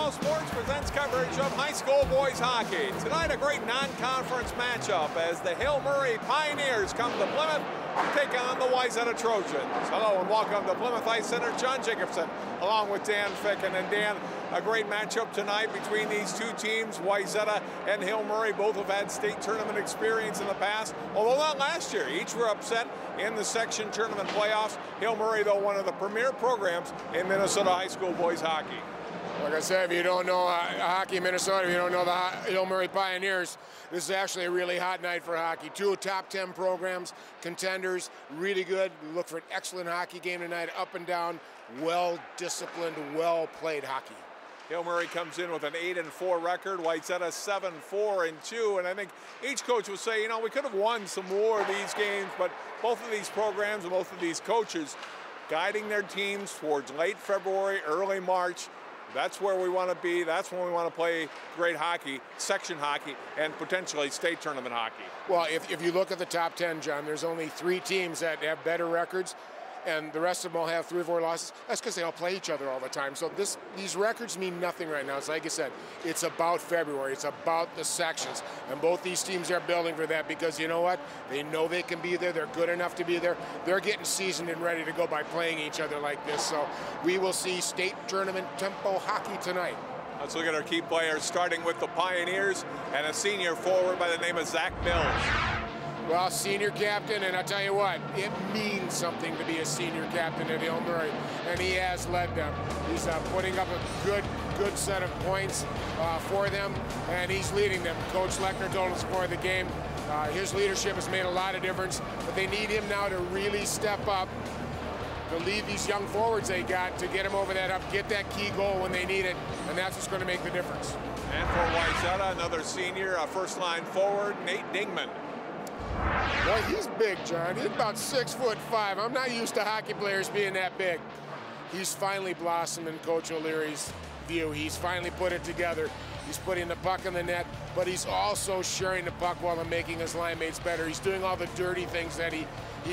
Channel Sports presents coverage of high school boys hockey. Tonight, a great non-conference matchup as the Hill Murray Pioneers come to Plymouth to take on the Wayzata Trojans. Hello and welcome to Plymouth Ice Center. John Jacobson along with Dan Ficken. And Dan, a great matchup tonight between these two teams. Wayzata and Hill Murray both have had state tournament experience in the past, although not last year. Each were upset in the section tournament playoffs. Hill Murray, though, one of the premier programs in Minnesota high school boys hockey. Like I said, if you don't know hockey in Minnesota, if you don't know the Hill Murray Pioneers, this is actually a really hot night for hockey. Two top 10 programs, contenders, really good. We look for an excellent hockey game tonight, up and down, well-disciplined, well-played hockey. Hill Murray comes in with an 8-4 record. Wayzata 7-4-2, and I think each coach will say, you know, we could have won some more of these games, but both of these programs and both of these coaches guiding their teams towards late February, early March. That's where we want to be. That's when we want to play great hockey, section hockey, and potentially state tournament hockey. Well, if you look at the top 10, John, there's only 3 teams that have better records, and the rest of them all have 3 or 4 losses. That's because they all play each other all the time. So these records mean nothing right now. It's like I said, it's about February. It's about the sections. And both these teams are building for that because you know what? They know they can be there. They're good enough to be there. They're getting seasoned and ready to go by playing each other like this. So we will see state tournament tempo hockey tonight. Let's look at our key players, starting with the Pioneers and a senior forward by the name of Zach Mills. Well, senior captain, and I tell you what, it means something to be a senior captain at Hill Murray, and he has led them. He's putting up a good set of points for them, and he's leading them. Coach Lechner told us before the game, his leadership has made a lot of difference, but they need him now to really step up, to lead these young forwards they got, to get them over that up, get that key goal when they need it, and that's what's going to make the difference. And for Wayzata, another senior, first-line forward, Nate Dingman. Boy, he's big, John. He's about 6'5". I'm not used to hockey players being that big. He's finally blossomed in Coach O'Leary's view. He's finally put it together. He's putting the puck in the net, but he's also sharing the puck while making his line mates better. He's doing all the dirty things that he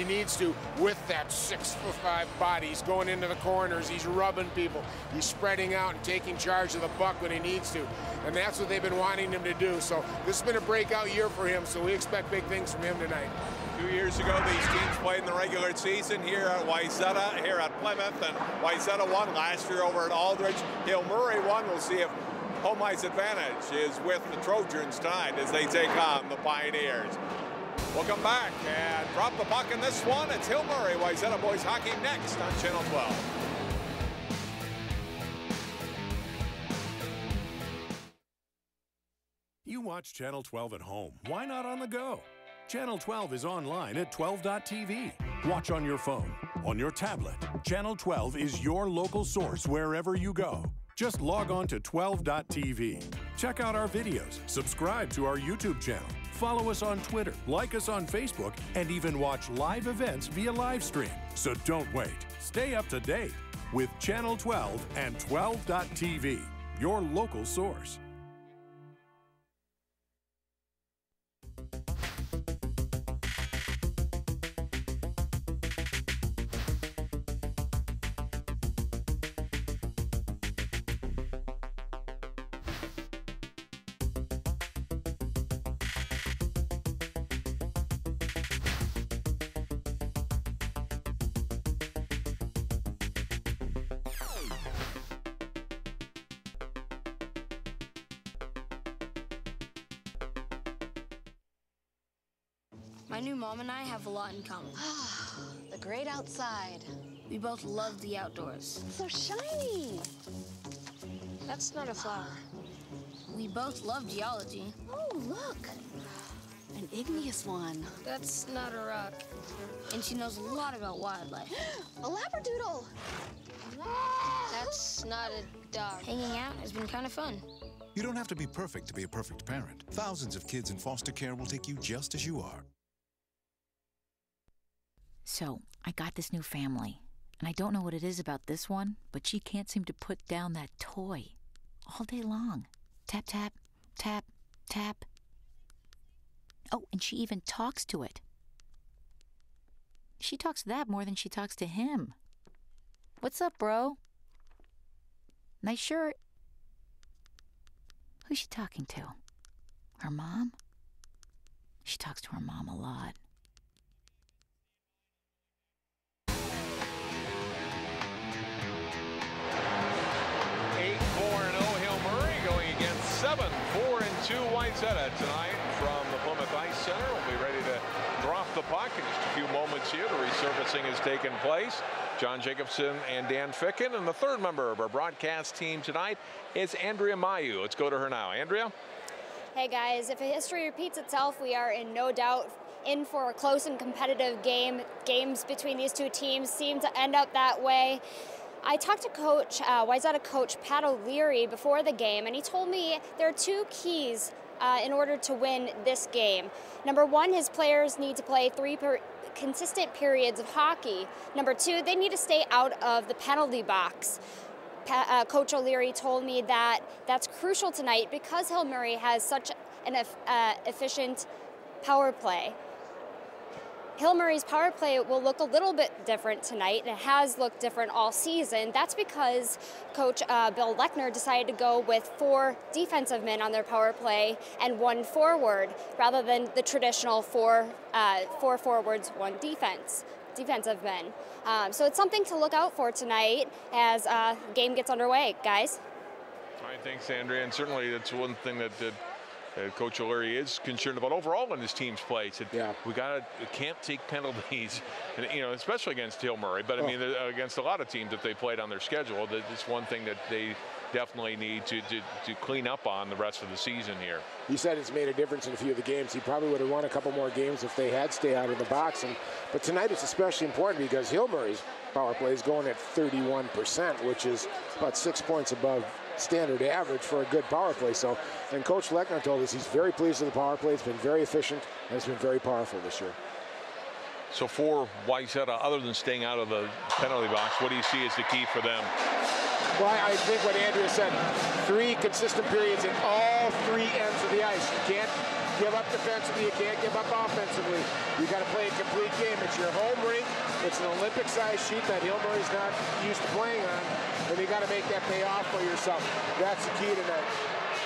needs to with that 6'5" body. He's going into the corners. He's rubbing people. He's spreading out and taking charge of the puck when he needs to. And that's what they've been wanting him to do. So this has been a breakout year for him, so we expect big things from him tonight. 2 years ago, these teams played in the regular season here at Wayzata, here at Plymouth, and Wayzata won last year over at Aldrich. Hill Murray won. We'll see if home ice advantage is with the Trojans tonight as they take on the Pioneers. We'll come back and drop the puck in this one. It's Hill Murray, Wayzata boys hockey next on Channel 12. You watch Channel 12 at home. Why not on the go? Channel 12 is online at 12.tv. Watch on your phone, on your tablet. Channel 12 is your local source wherever you go. Just log on to 12.tv. Check out our videos, subscribe to our YouTube channel, follow us on Twitter, like us on Facebook, and even watch live events via live stream. So don't wait. Stay up to date with Channel 12 and 12.tv, your local source. My new mom and I have a lot in common. The great outside. We both love the outdoors. It's so shiny. That's not a flower. We both love geology. Oh, look. An igneous one. That's not a rock. And she knows a lot about wildlife. A labradoodle. That's not a dog. Hanging out has been kind of fun. You don't have to be perfect to be a perfect parent. Thousands of kids in foster care will take you just as you are. So, I got this new family, and I don't know what it is about this one, but she can't seem to put down that toy all day long. Tap, tap, tap, tap. Oh, and she even talks to it. She talks to that more than she talks to him. What's up, bro? Nice shirt. Who's she talking to? Her mom? She talks to her mom a lot. 8-4-0 Hill Murray going against 7-4-2 Wayzata tonight from the Plymouth Ice Center. We'll be ready to drop the puck in just a few moments here. The resurfacing has taken place. John Jacobson and Dan Ficken, and the third member of our broadcast team tonight is Andrea Mayu. Let's go to her now. Andrea? Hey guys, if history repeats itself, we are in no doubt in for a close and competitive game. Games between these two teams seem to end up that way. I talked to Wayzata coach Pat O'Leary before the game, and he told me there are two keys in order to win this game. Number one, his players need to play consistent periods of hockey. Number two, they need to stay out of the penalty box. Coach O'Leary told me that that's crucial tonight because Hill Murray has such an efficient power play. Hill Murray's power play will look a little bit different tonight, and it has looked different all season. That's because Coach Bill Lechner decided to go with 4 defensive men on their power play and 1 forward, rather than the traditional 4 forwards, 1 defensive men. So it's something to look out for tonight as the game gets underway, guys. All right, thanks, Andrea. And certainly that's one thing that Coach O'Leary is concerned about overall in his team's play. Said, we can't take penalties, and, you know, especially against Hill Murray. But I mean, against a lot of teams that they played on their schedule, it's one thing that they definitely need to clean up on the rest of the season here. He said it's made a difference in a few of the games. He probably would have won a couple more games if they had stayed out of the box. But tonight it's especially important because Hill Murray's power play is going at 31%, which is about 6 points above standard average for a good power play. So, and Coach Lechner told us he's very pleased with the power play. It's been very efficient and it's been very powerful this year. So for Wayzata, other than staying out of the penalty box, what do you see as the key for them? Well, I think what Andrea said, 3 consistent periods in all 3 ends of the ice. You can't give up defensively, you can't give up offensively. You got to play a complete game. It's your home rink. It's an Olympic-sized sheet that Hill Murray's not used to playing on, and you got to make that pay off for yourself. That's the key tonight.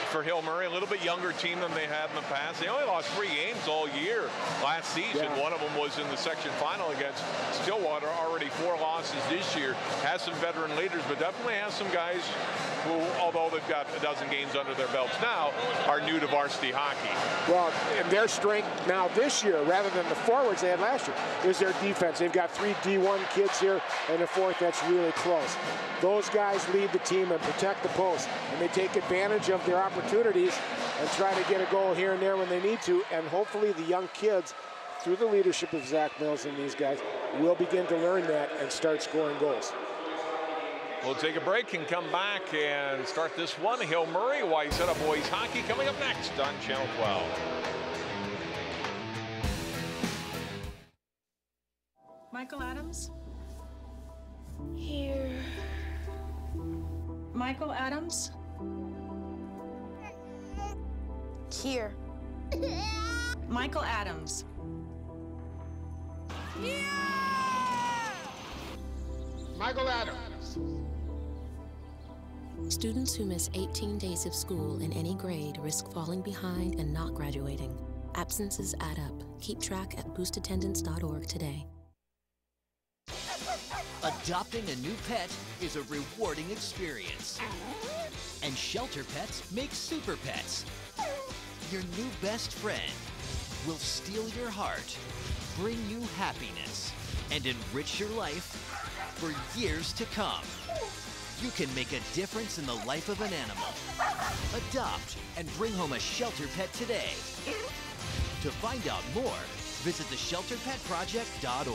For Hill Murray, a little bit younger team than they had in the past. They only lost 3 games all year last season. One of them was in the section final against Stillwater. Already 4 losses this year. Has some veteran leaders, but definitely has some guys who, although they've got a dozen games under their belts now, are new to varsity hockey. Well, and their strength now this year, rather than the forwards they had last year, is their defense. They've got 3 D1 kids here, and a 4th that's really close. Those guys lead the team and protect the post, and they take advantage of their opportunities and try to get a goal here and there when they need to. And hopefully the young kids, through the leadership of Zach Mills and these guys, will begin to learn that and start scoring goals. We'll take a break and come back and start this one. Hill Murray, Wayzata boys hockey coming up next on Channel 12. Michael Adams? Here. Michael Adams? Here. Michael Adams. Michael Adams. Students who miss 18 days of school in any grade risk falling behind and not graduating. Absences add up. Keep track at boostattendance.org today. Adopting a new pet is a rewarding experience. And Shelter Pets makes super pets. Your new best friend will steal your heart, bring you happiness, and enrich your life for years to come. You can make a difference in the life of an animal. Adopt and bring home a Shelter Pet today. To find out more, visit theshelterpetproject.org.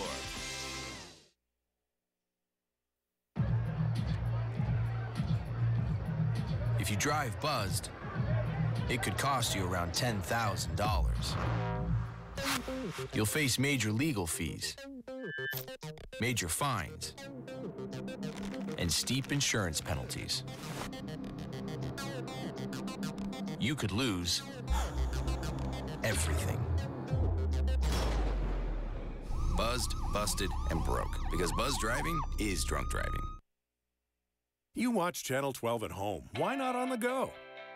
If you drive buzzed, it could cost you around $10,000. You'll face major legal fees, major fines, and steep insurance penalties. You could lose everything. Buzzed, busted, and broke. Because buzz driving is drunk driving. You watch Channel 12 at home. Why not on the go?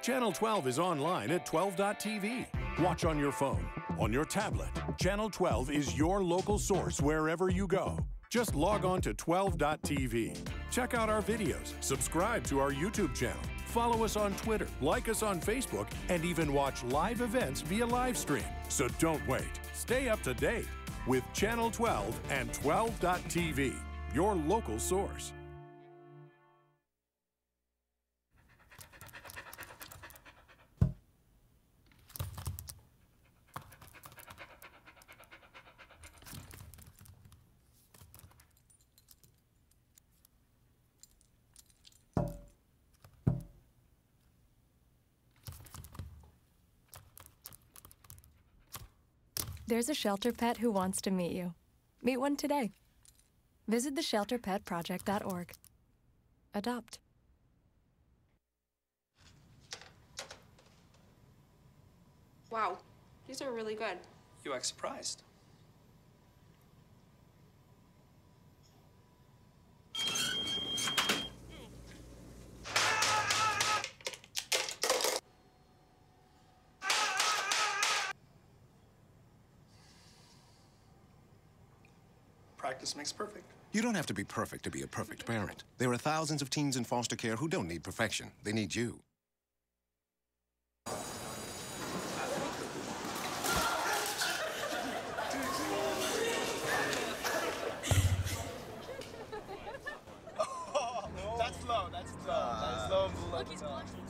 Channel 12 is online at 12.tv. Watch on your phone, on your tablet. Channel 12 is your local source wherever you go. Just log on to 12.tv. Check out our videos, subscribe to our YouTube channel, follow us on Twitter, like us on Facebook, and even watch live events via live stream. So don't wait. Stay up to date with Channel 12 and 12.tv, your local source. There's a shelter pet who wants to meet you. Meet one today. Visit theshelterpetproject.org. Adopt. Wow, these are really good. You act surprised. Practice makes perfect. You don't have to be perfect to be a perfect parent. There are thousands of teens in foster care who don't need perfection. They need you. That's low. That's low. That's low. Look, he's blushing.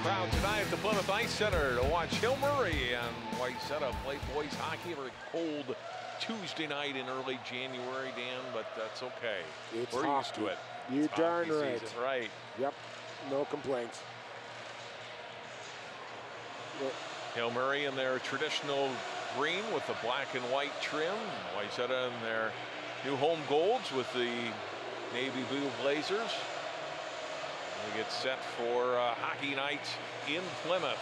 Crowd tonight at the Plymouth Ice Center to watch Hill Murray and Wayzata play boys hockey. A very cold Tuesday night in early January, Dan, but that's okay. We're used to it. You darn right. Season, right. Yep, no complaints. Yep. Hill Murray in their traditional green with the black and white trim. Wayzata in their new home golds with the navy blue blazers. We get set for hockey night in Plymouth.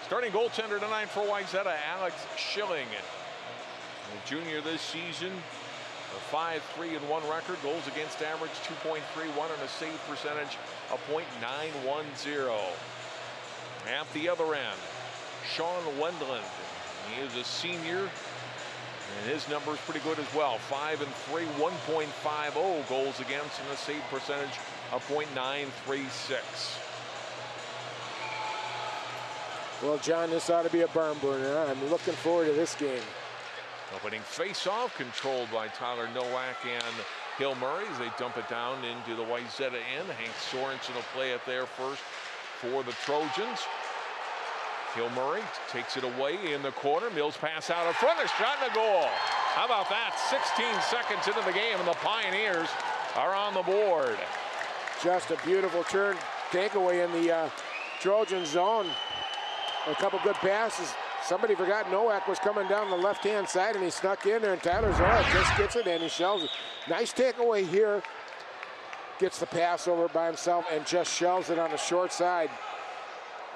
Starting goaltender tonight for Wayzata, Alex Schilling. A junior this season, a 5-3-1 record, goals against average 2.31 and a save percentage of .910. At the other end, Sean Wendland. He is a senior, and his number is pretty good as well. 5-3, 1.50 goals against and a save percentage of .936. Well, John, this ought to be a barn burner. I'm looking forward to this game. Opening face-off controlled by Tyler Nowak and Hill Murray as they dump it down into the Wayzata end. Hank Sorensen will play it there first for the Trojans. Hill Murray takes it away in the corner. Mills pass out in front. A shot and a goal. How about that? 16 seconds into the game, and the Pioneers are on the board. Just a beautiful turn takeaway in the Trojan zone. A couple good passes. Somebody forgot Nowak was coming down the left-hand side, and he snuck in there, and Tyler Zora just gets it, and he shells it. Nice takeaway here. Gets the pass over by himself and just shells it on the short side.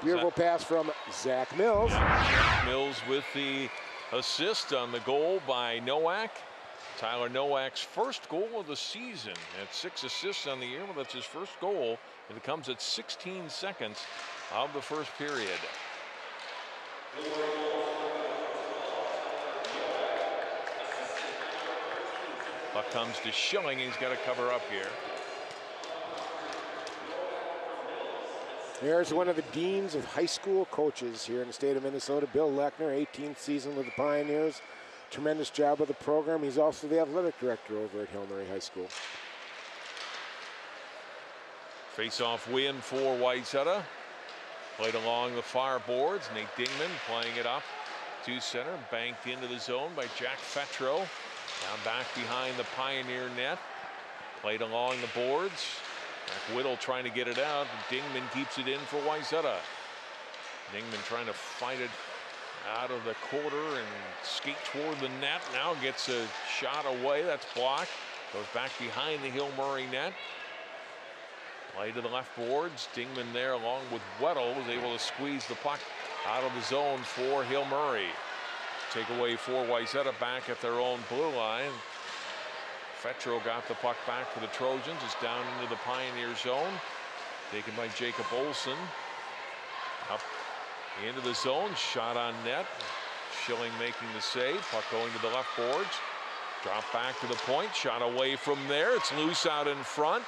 Beautiful pass from Zach Mills. Zach Mills with the assist on the goal by Nowak. Tyler Nowak's first goal of the season at 6 assists on the year. Well, that's his first goal, and it comes at 16 seconds of the first period. Puck comes to Schilling. He's got to cover up here. There's one of the deans of high school coaches here in the state of Minnesota, Bill Lechner, 18th season with the Pioneers. Tremendous job with the program. He's also the athletic director over at Hill Murray High School. Face-off win for Wayzata. Played along the far boards. Nate Dingman playing it up to center. Banked into the zone by Jack Fetro. Down back behind the Pioneer net. Played along the boards. Jack Whittle trying to get it out. Dingman keeps it in for Wayzata. Dingman trying to fight it out of the quarter and skate toward the net. Now gets a shot away. That's blocked. Goes back behind the Hill Murray net. Play to the left boards. Dingman there along with Weddle was able to squeeze the puck out of the zone for Hill Murray. Takeaway for Wayzata back at their own blue line. Fetro got the puck back for the Trojans. It's down into the Pioneer zone. Taken by Jacob Olsen. Up into the zone. Shot on net. Schilling making the save. Puck going to the left boards. Drop back to the point. Shot away from there. It's loose out in front.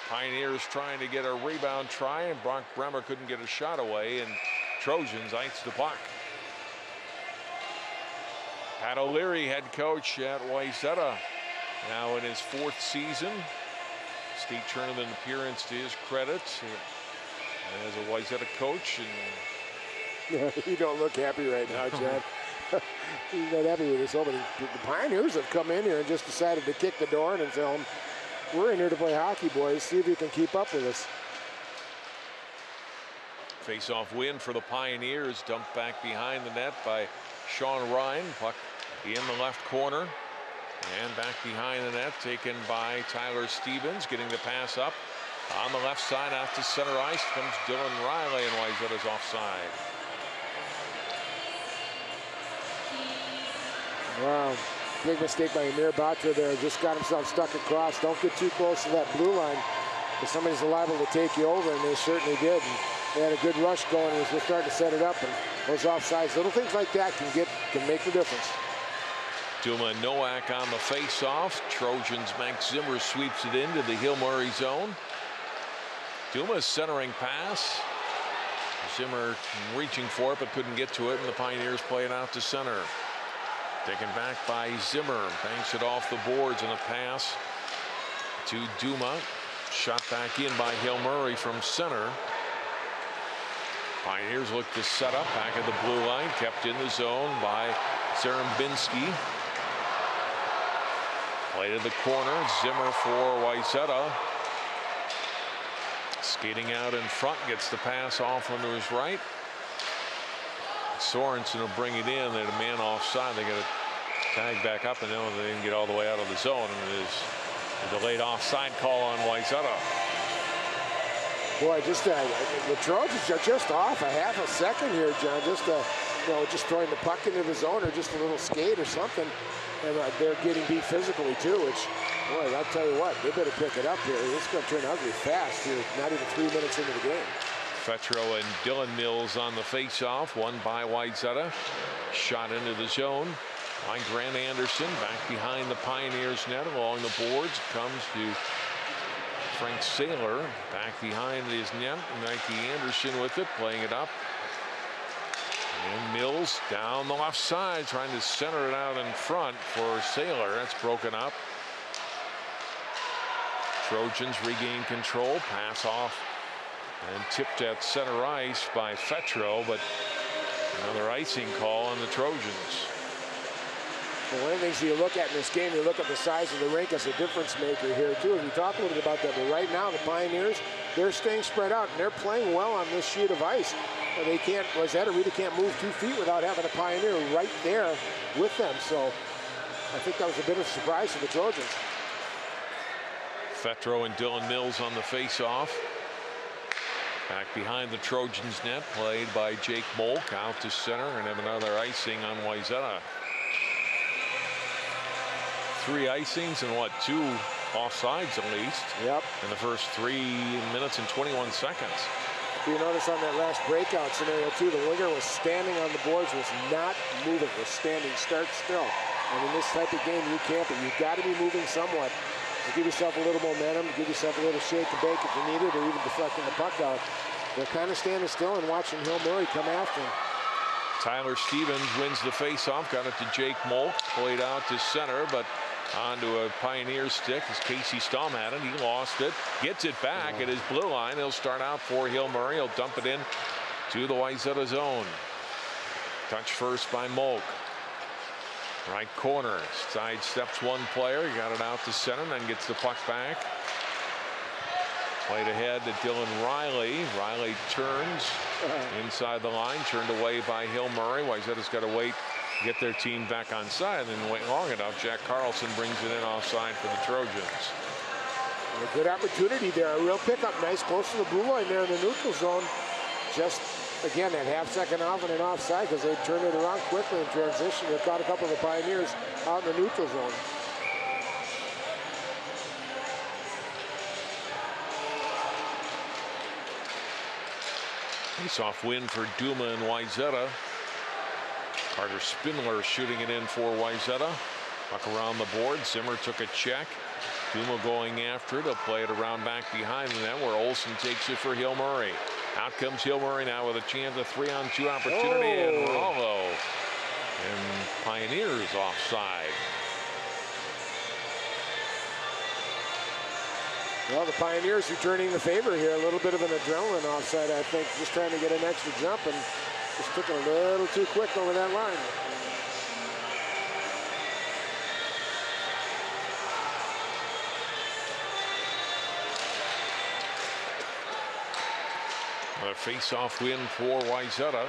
Pioneers trying to get a rebound try, and Brock Bremer couldn't get a shot away, and Trojans ice the puck. Pat O'Leary, head coach at Wayzata, now in his 4th season. State tournament appearance to his credit as a Wayzata coach. And you don't look happy right now, Chad. He's not happy with this opening. The Pioneers have come in here and just decided to kick the door in and tell them, we're in here to play hockey, boys. See if you can keep up with us. Face-off win for the Pioneers. Dumped back behind the net by Sean Ryan. Puck in the left corner. And back behind the net, taken by Tyler Stevens. Getting the pass up on the left side out to center ice. Comes Dylan Riley, and Wayzata's offside. Wow. Big mistake by Amir Batra there. Just got himself stuck across. Don't get too close to that blue line, because somebody's liable to take you over, and they certainly did. And they had a good rush going as we're starting to set it up, and those offsides, little things like that can make the difference. Duma Nowak on the face-off. Trojans, Max Zimmer sweeps it into the Hill Murray zone. Duma's centering pass. Zimmer reaching for it, but couldn't get to it, and the Pioneers play it out to center. Taken back by Zimmer, banks it off the boards, and a pass to Duma. Shot back in by Hill Murray from center. Pioneers look to set up back at the blue line, kept in the zone by Zarembinski. Play to the corner, Zimmer for Wayzata. Skating out in front, gets the pass off onto his right. Sorensen will bring it in. They're a man offside. They got to tag back up, and then they didn't get all the way out of the zone. And it is a delayed offside call on Wayzata. Boy, just the Trojans are just off a half a second here, John. Just throwing the puck into the zone or just a little skate or something, and they're getting beat physically too. Which, boy, I'll tell you what, they better pick it up here. It's going to turn ugly fast here. Not even 3 minutes into the game. Fetro and Dylan Mills on the face-off, won by Wayzata. Shot into the zone by Grant Anderson. Back behind the Pioneers net along the boards. Comes to Frank Saylor. Back behind his net. Mikey Anderson with it, playing it up. And Mills down the left side, trying to center it out in front for Saylor. That's broken up. Trojans regain control. Pass off. And tipped at center ice by Fetro, but another icing call on the Trojans. Well, one of the things you look at in this game, you look at the size of the rink as a difference maker here too. As we talk a little bit about that, but right now the Pioneers, they're staying spread out and they're playing well on this sheet of ice. They can't, Wayzata really can't move 2 feet without having a Pioneer right there with them. So I think that was a bit of a surprise to the Trojans. Fetro and Dylan Mills on the face-off. Back behind the Trojans net, played by Jake Molk out to center, and have another icing on Wayzata. 3 icings and what, 2 offsides at least. Yep. In the first 3 minutes and 21 seconds. If you notice on that last breakout scenario too, the winger was standing on the boards, was not moving, was standing start still. And in this type of game, you can't, but you've got to be moving somewhat. Give yourself a little momentum, give yourself a little shake and bake if you need it, or even deflecting the puck out. They're kind of standing still and watching Hill Murray come after him. Tyler Stevens wins the face-off, got it to Jake Molk, played out to center, but onto a Pioneer stick as Casey Stom had it. He lost it, gets it back at his blue line. He'll start out for Hill Murray. He'll dump it in to the Wayzata zone. Touch first by Molk. Right corner, side steps one player, got it out to center, then gets the puck back. Played ahead to Dylan Riley. Riley turns inside the line, turned away by Hill Murray. Wayzata's got to wait get their team back on side, and then wait long enough. Jack Carlson brings it in offside for the Trojans. A good opportunity there, a real pickup, nice close to the blue line there in the neutral zone. Just, again, that half-second off and an offside because they turned it around quickly in transition. They caught a couple of the Pioneers out in the neutral zone. Face-off win for Duma and Wayzata. Carter Spindler shooting it in for Wayzata. Puck around the board. Zimmer took a check. Duma going after it. He'll play it around back behind the net where Olsen takes it for Hill Murray. Out comes Hill Murray now with a chance, a 3-on-2 opportunity, and Rollo and Pioneers offside. Well, the Pioneers returning the favor here. A little bit of an adrenaline offside, I think, just trying to get an extra jump and just took it a little too quick over that line. A face-off win for Wayzata.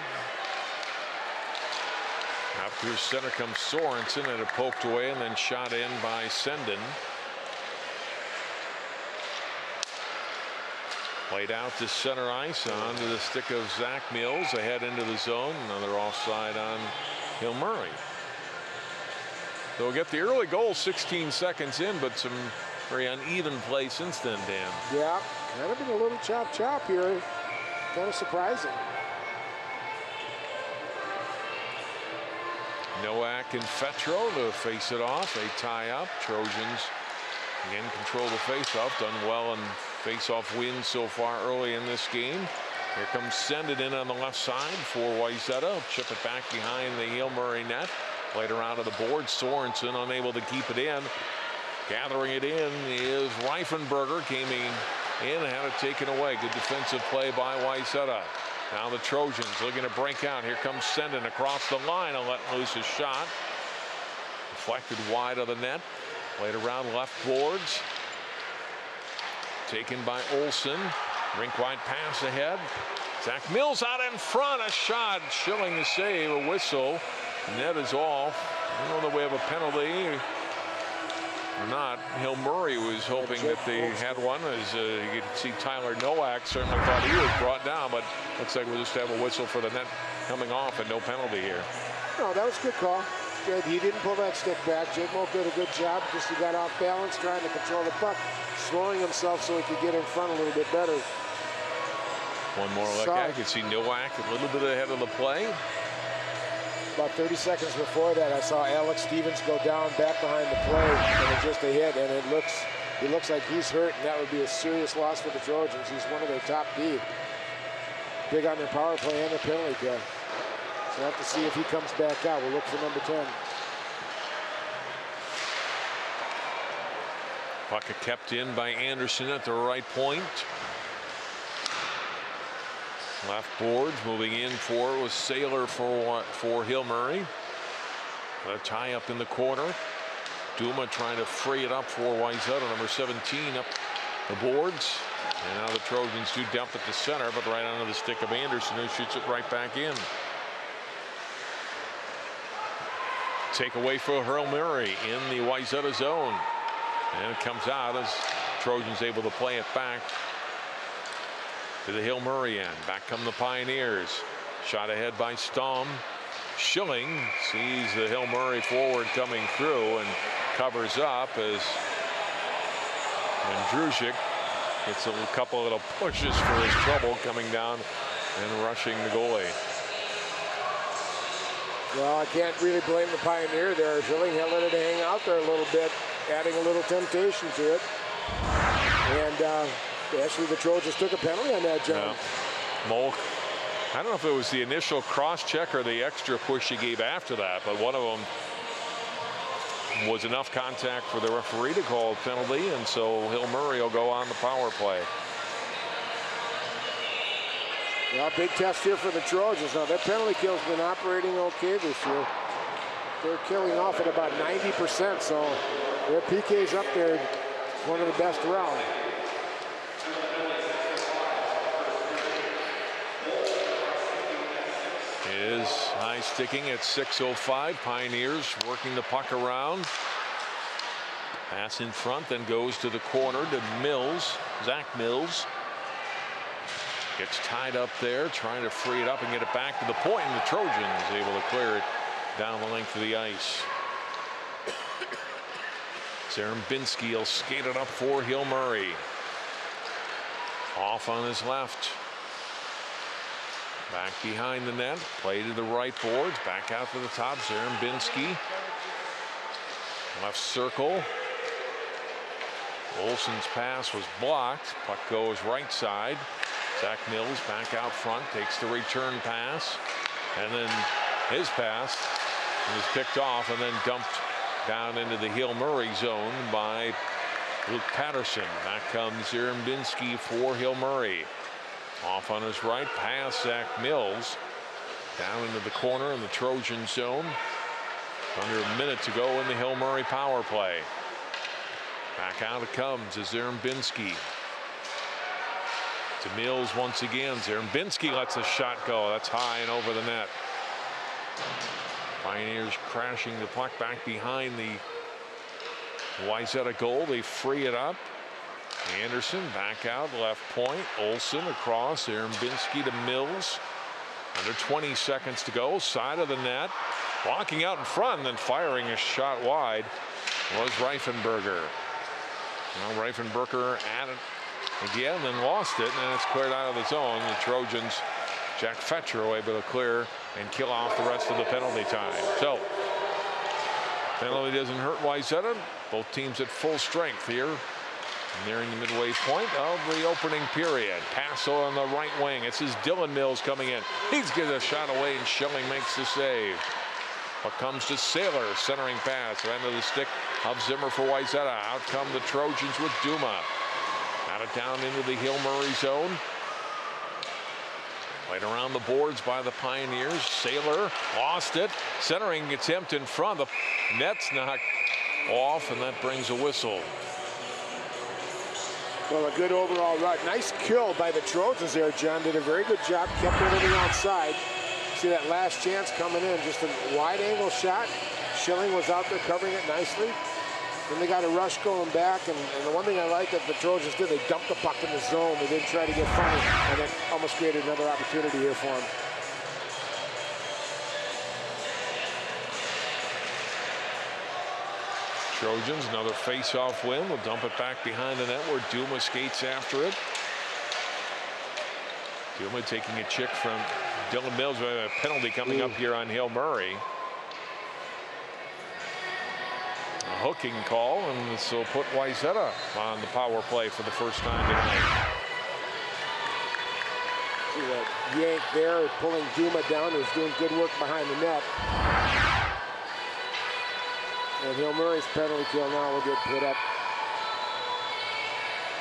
Up through center comes Sorensen, and it poked away and then shot in by Sendin. Played out to center ice onto the stick of Zach Mills. Ahead into the zone. Another offside on Hill Murray. They'll get the early goal 16 seconds in, but some very uneven play since then, Dan. Yeah, kind of been a little chop here. Kind of surprising. Nowak and Fetro to face it off. They tie up. Trojans again control the face-off. Done well in face-off wins so far early in this game. Here comes Sendin in on the left side for Wayzata. Chip it back behind the Hill Murray net. Played around to the board. Sorensen unable to keep it in. Gathering it in is Reifenberger. Came in and had it taken away. Good defensive play by Wayzata. Now the Trojans looking to break out. Here comes Sendin across the line and letting loose a shot. Deflected wide of the net. Played around left boards. Taken by Olsen. Rink wide pass ahead. Zach Mills out in front. A shot. Schilling the save. A whistle. Net is off. I don't know that we have a penalty or not. Hill Murray was hoping that they had one, as you could see Tyler Nowak certainly thought he was brought down, but looks like we'll just have a whistle for the net coming off and no penalty here. No, that was a good call. Good. He didn't pull that stick back. Jake Moak did a good job. Just he got off balance trying to control the puck, slowing himself so he could get in front a little bit better. One more look at it. You can see Nowak a little bit ahead of the play. About 30 seconds before that, I saw Alex Stevens go down back behind the play, and it just a hit, and it looks like he's hurt, and that would be a serious loss for the Trojans. He's one of their top D. Big on their power play and their penalty kill. So we'll have to see if he comes back out. We'll look for number 10. Puck kept in by Anderson at the right point. Left boards moving in for it was Saylor for Hill Murray. A tie up in the corner. Duma trying to free it up for Wayzata, number 17 up the boards. And now the Trojans do dump at the center, but right onto the stick of Anderson, who shoots it right back in. Take away for Hill Murray in the Wayzata zone. And it comes out as Trojans able to play it back to the Hill Murray end. Back come the Pioneers. Shot ahead by Stom. Schilling sees the Hill Murray forward coming through and covers up as Andrusic gets a couple of little pushes for his trouble coming down and rushing the goalie. Well, I can't really blame the Pioneer there. Schilling let it hang out there a little bit, adding a little temptation to it. And actually, the Trojans took a penalty on that jump. Yeah. Molk, I don't know if it was the initial cross check or the extra push he gave after that, but one of them was enough contact for the referee to call a penalty, and so Hill Murray will go on the power play. Yeah, big test here for the Trojans. Now, their penalty kill's been operating okay this year. They're killing off at about 90%, so their PK's up there, one of the best around. is high sticking at 6:05. Pioneers working the puck around. Pass in front, then goes to the corner to Mills. Zach Mills gets tied up there, trying to free it up and get it back to the point, and the Trojans able to clear it down the length of the ice. Zarembinski will skate it up for Hill Murray. Off on his left. Back behind the net. Play to the right boards. Back out to the top. Zarembinski. Left circle. Olsen's pass was blocked. Puck goes right side. Zach Mills back out front. Takes the return pass. And then his pass was picked off and then dumped down into the Hill Murray zone by Luke Patterson. Back comes Zarembinski for Hill Murray. Off on his right, pass Zach Mills down into the corner in the Trojan zone. Under a minute to go in the Hill Murray power play. Back out it comes as Zarembinski. To Mills once again. Zarembinski lets a shot go. That's high and over the net. Pioneers crashing the puck back behind the Wayzata goal. They free it up. Anderson back out left point. Olsen across. Zarembinski to Mills. Under 20 seconds to go. Side of the net. Walking out in front and then firing a shot wide was Reifenberger. Now Reifenberger at it again, then lost it, and it's cleared out of the zone. The Trojans, Jack Fetcher, able to clear and kill off the rest of the penalty time. So penalty doesn't hurt Wayzata. Both teams at full strength here, nearing the midway point of the opening period. Pass on the right wing. It's his Dylan Mills coming in. He's getting a shot away, and Schilling makes the save. But comes to Saylor, centering pass, right into the stick of Zimmer for Wayzata. Out come the Trojans with Duma. Got it down into the Hill Murray zone. Played around the boards by the Pioneers. Saylor lost it. Centering attempt in front. The net's knocked off, and that brings a whistle. Well, a good overall run. Nice kill by the Trojans there, John. Did a very good job. Kept everything outside. See that last chance coming in. Just a wide angle shot. Schilling was out there covering it nicely. Then they got a rush going back. And the one thing I like that the Trojans did, they dumped the puck in the zone. They didn't try to get funny. And it almost created another opportunity here for them. Trojans, another face-off win. Will dump it back behind the net where Duma skates after it. Duma taking a chick from Dylan Mills. A penalty coming up here on Hill Murray. A hooking call, and this will put Wayzata on the power play for the first time tonight. See that yank there, pulling Duma down, who's doing good work behind the net. And Hill Murray's penalty kill now will get put up.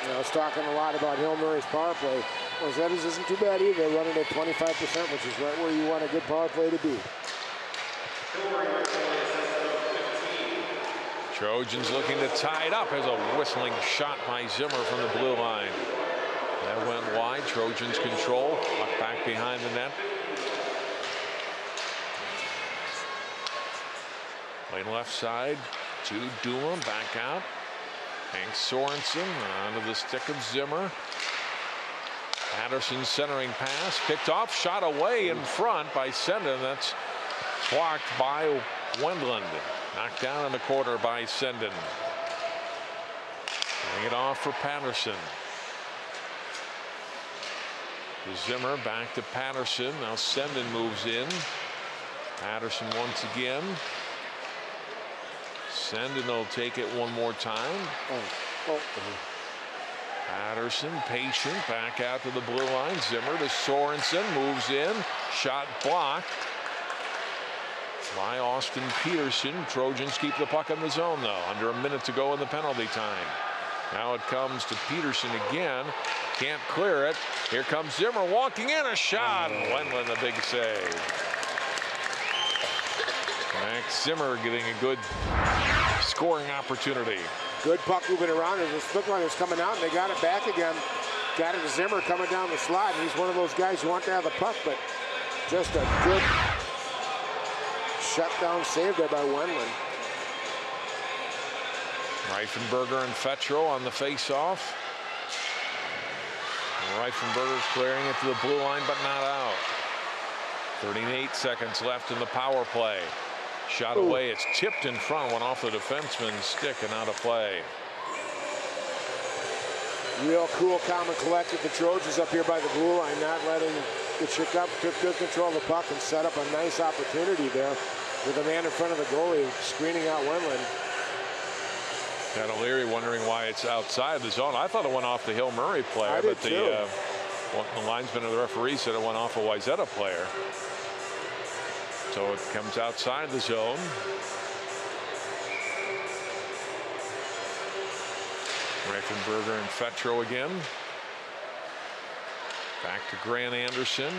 I was talking a lot about Hill Murray's power play. Wayzata's isn't too bad either. They're running at 25%, which is right where you want a good power play to be. Trojans looking to tie it up as a whistling shot by Zimmer from the blue line. That went wide. Trojans control. Puck back behind the net. Playing left side to Duma. Back out. Hank Sorensen onto the stick of Zimmer. Patterson centering pass. Picked off. Shot away in front by Senden. That's blocked by Wendland. Knocked down in the corner by Senden. Getting it off for Patterson. Zimmer back to Patterson. Now Senden moves in. Patterson once again. Senden will take it one more time. Patterson patient back out to the blue line. Zimmer to Sorensen, moves in. Shot blocked by Austin Peterson. Trojans keep the puck in the zone though. Under a minute to go in the penalty time. Now it comes to Peterson again. Can't clear it. Here comes Zimmer walking in. A shot. Wendland a big save. Max Zimmer getting a good scoring opportunity. Good puck moving around. As the looked like it was coming out, and they got it back again. Got it to Zimmer coming down the slot. And he's one of those guys who want to have the puck, but Just a good shutdown save there by Wendland. Reifenberger and Fetro on the face-off. Reifenberger's clearing it to the blue line, but not out. 38 seconds left in the power play. Shot away. It's tipped in front, went off the defenseman's stick and out of play. Real cool, calm, and collected. The Trojans up here by the blue line, not letting the chick up. Took good control of the puck and set up a nice opportunity there with a man in front of the goalie screening out Wendland. Got O'Leary wondering why it's outside the zone. I thought it went off the Hill Murray player, but the linesman or the referee said it went off a Wayzata player. So it comes outside the zone. Reifenberger and Fetro again. Back to Grant Anderson.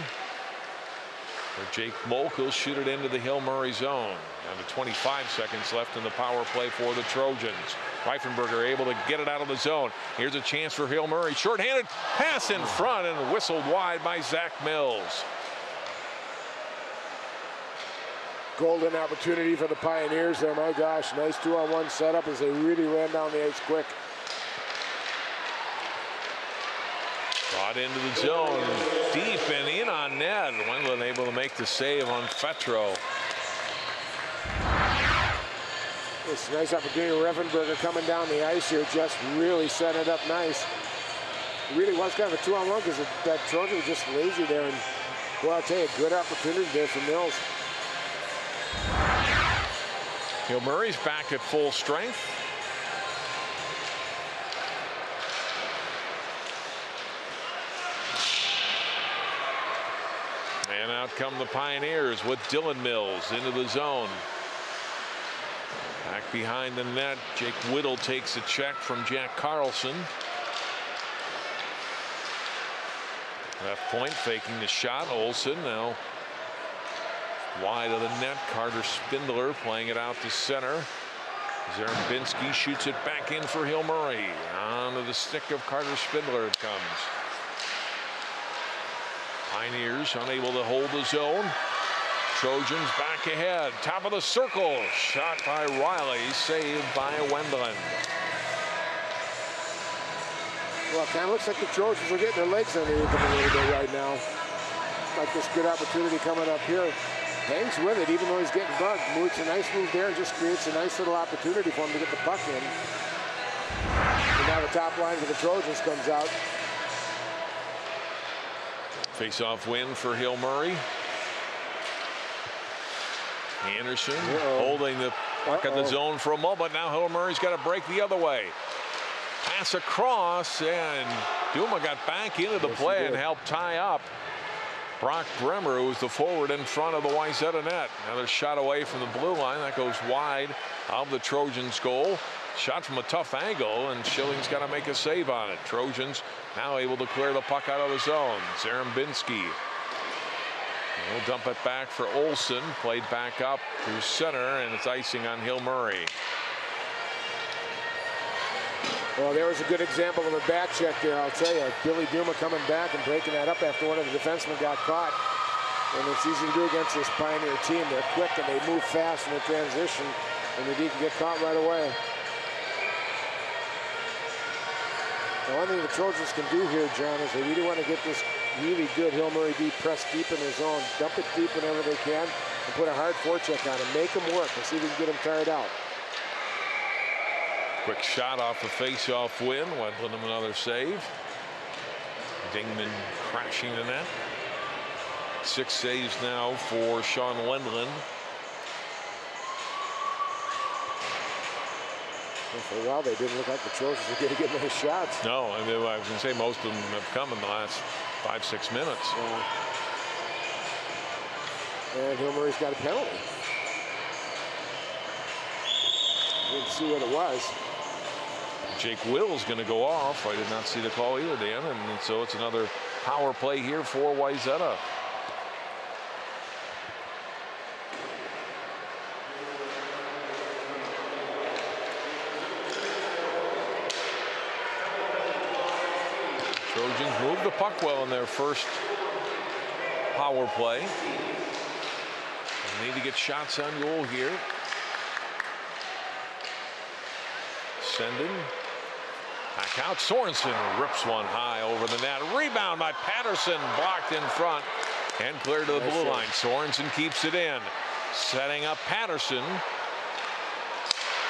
Or Jake Molk will shoot it into the Hill Murray zone. Down to 25 seconds left in the power play for the Trojans. Reifenberger able to get it out of the zone. Here's a chance for Hill Murray. Short-handed pass in front and whistled wide by Zach Mills. Golden opportunity for the Pioneers there. My gosh, nice 2-on-1 setup as they really ran down the ice quick. Brought into the zone, deep and in on net. Wendland able to make the save on Fetro. It's a nice opportunity. Reifenberger coming down the ice here, just really setting it up nice. It really was kind of a 2-on-1 because that Trojan was just lazy there. And well, I'll tell you, good opportunity there for Mills. Hill Murray's back at full strength. And out come the Pioneers with Dylan Mills into the zone. Back behind the net, Jake Whittle takes a check from Jack Carlson. Left point, faking the shot. Olsen now wide of the net. Carter Spindler playing it out to center. Zarembinski shoots it back in for Hill Murray. Onto the stick of Carter Spindler it comes. Pioneers unable to hold the zone. Trojans back ahead. Top of the circle. Shot by Riley. Saved by Wendland. Well, it kind of looks like the Trojans are getting their legs underneath them a little bit right now. Like this good opportunity coming up here. Hangs with it even though he's getting bugged. Moves a nice move there and just creates a nice little opportunity for him to get the puck in. And now the top line for the Trojans comes out. Face-off win for Hill Murray. Anderson holding the puck in the zone for a moment. Now Hill Murray's got to break the other way. Pass across, and Duma got back into the play and helped tie up Brock Bremer, who was the forward in front of the Wayzata net. Another shot away from the blue line. That goes wide of the Trojans' goal. Shot from a tough angle, and Schilling's got to make a save on it. Trojans now able to clear the puck out of the zone. Zarembinski will dump it back for Olsen. Played back up through center, and it's icing on Hill Murray. Well, there was a good example of a back check there, I'll tell you. Billy Duma coming back and breaking that up after one of the defensemen got caught. And it's easy to do against this Pioneer team. They're quick and they move fast in the transition, and the D can get caught right away. The one thing the Trojans can do here, John, is they really want to get this really good Hill Murray D pressed deep in their zone. Dump it deep whenever they can and put a hard forecheck on him. Make them work and see if we can get them tired out. Quick shot off the face-off win. Wendland another save. Dingman crashing the net. 6 saves now for Sean Wendland. Well, for a while, they didn't look like the Trojans were going to get many shots. No, I mean, I was going to say most of them have come in the last 5-6 minutes. And Hill Murray's got a penalty. Didn't see what it was. Jake Will's going to go off. I did not see the call either, Dan. And so it's another power play here for Wayzata. Trojans moved the puck well in their first power play. They need to get shots on goal here. Sending. Back out. Sorensen rips one high over the net. Rebound by Patterson. Blocked in front and cleared to the blue line. Sorensen keeps it in. Setting up Patterson.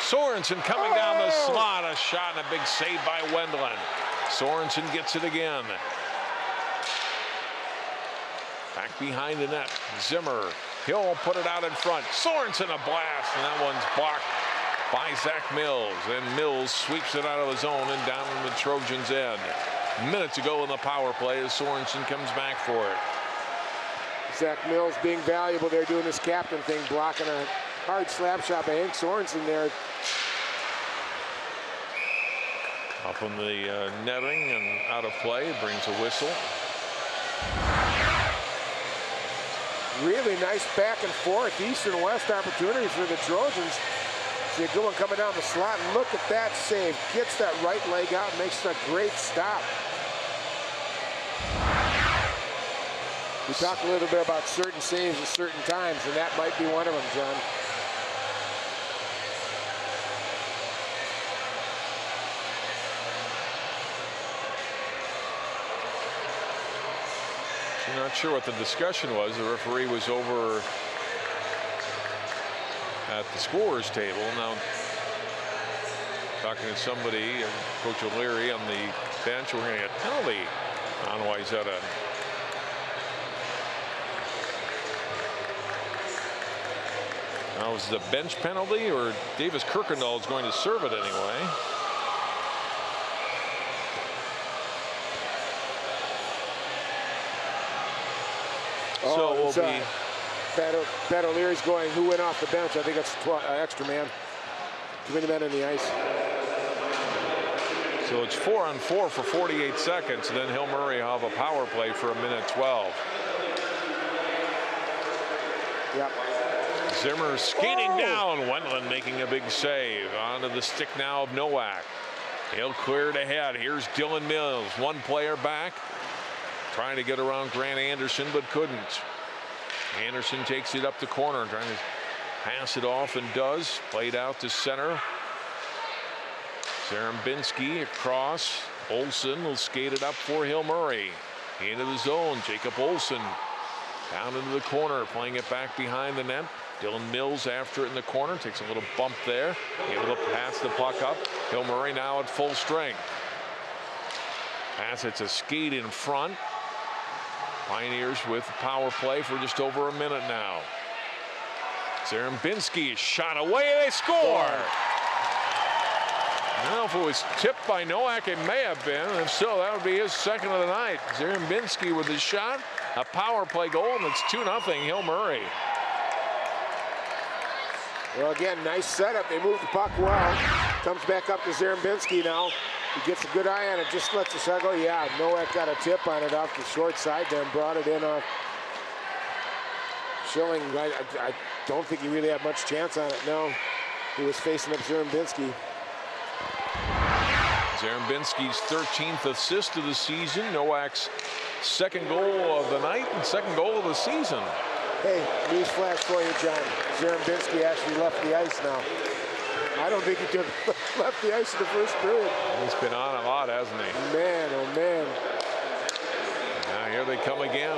Sorensen coming down the slot. A shot and a big save by Wendland. Sorensen gets it again. Back behind the net. Zimmer. He'll put it out in front. Sorensen a blast, and that one's blocked by Zach Mills. And Mills sweeps it out of the zone and down in the Trojans' end. Minutes to go in the power play as Sorensen comes back for it. Zach Mills being valuable there, doing this captain thing, blocking a hard slap shot by Hank Sorensen there. Up on the netting and out of play. It brings a whistle. Really nice back and forth, east and west opportunities for the Trojans. See a good one coming down the slot, and look at that save. Gets that right leg out, makes a great stop. We talked a little bit about certain saves at certain times, and that might be one of them, John. I'm not sure what the discussion was. The referee was over at the scorer's table. Now, talking to somebody, Coach O'Leary on the bench, we're going to get a penalty on Wayzata. Now, is it a bench penalty, or Davis Kirkendall is going to serve it anyway? So we'll be. Pat O'Leary's going, who went off the bench? I think that's extra man. Too many men on the ice. So it's 4-on-4 for 48 seconds. And then Hill Murray will have a power play for 1:12. Yep. Zimmer skating down. Wendland making a big save. Onto the stick now of Nowak. He'll clear it ahead. Here's Dylan Mills. One player back. Trying to get around Grant Anderson, but couldn't. Anderson takes it up the corner, trying to pass it off, and does. Played out to center. Zarembinski across. Olsen will skate it up for Hill Murray. Into the zone. Jacob Olsen down into the corner, playing it back behind the net. Dylan Mills after it in the corner, takes a little bump there. Able to pass the puck up. Hill Murray now at full strength. Pass it to skate in front. Pioneers with power play for just over a minute now. Zarembinski shot away. They score. I don't know if it was tipped by Nowak. It may have been. And if so, that would be his second of the night. Zarembinski with his shot. A power play goal, and it's 2-0 Hill Murray. Well, again, nice setup. They move the puck well. Comes back up to Zarembinski now. He gets a good eye on it, just lets the shot go. Yeah, Nowak got a tip on it off the short side there and brought it in off Schilling. I don't think he really had much chance on it, no. He was facing up Zarembinski. Zarembinski's 13th assist of the season. Nowak's second goal of the night and second goal of the season. Hey, news flash for you, John. Zarembinski actually left the ice now. I don't think he took left the ice in the first period. He's been on a lot, hasn't he? Man, oh man. Now here they come again.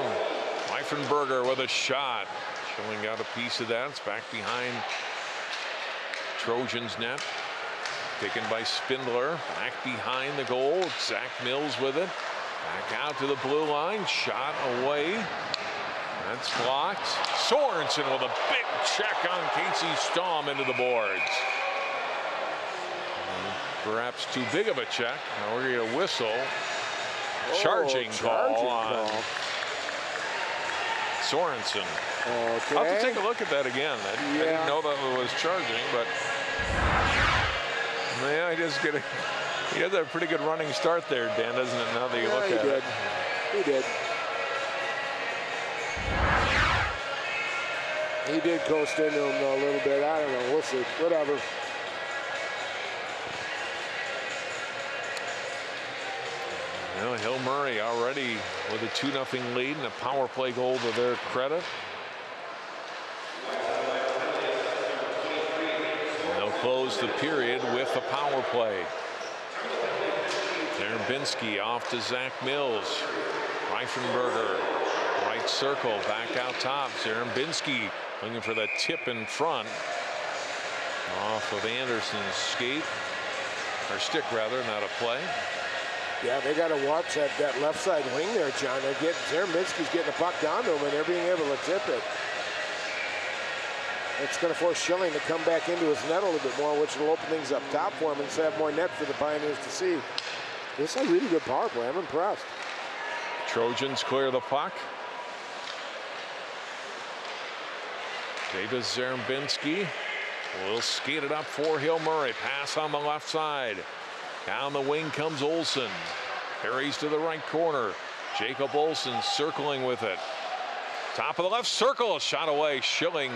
Eifenberger with a shot. Schilling got a piece of that. It's back behind Trojans net. Taken by Spindler. Back behind the goal. Zach Mills with it. Back out to the blue line. Shot away. That's blocked. Sorensen with a big check on Casey Staum into the boards. Perhaps too big of a check. Now we're going to whistle. Charging call on Sorensen. Okay. I'll have to take a look at that again. I didn't know that it was charging, but yeah, he had a pretty good running start there, Dan, doesn't it? Now that you look at it. He did. He did coast into him a little bit. I don't know. We'll see. Whatever. Well, Hill Murray already with a 2-0 lead and a power play goal to their credit. They'll close the period with a power play. Zerbinsky off to Zach Mills. Reifenberger, right circle, back out top. Zerbinsky looking for the tip in front. Off of Anderson's skate, or stick rather, not a play. Yeah, they got to watch that left side wing there, John. Zerbinsky's getting the puck down to him, and they're being able to tip it. It's going to force Schilling to come back into his net a little bit more, which will open things up top for him and have more net for the Pioneers to see. This is a really good power play. I'm impressed. Trojans clear the puck. Davis Zerbinsky will skate it up for Hill Murray. Pass on the left side. Down the wing comes Olsen. Carries to the right corner. Jacob Olsen circling with it. Top of the left circle. Shot away. Schilling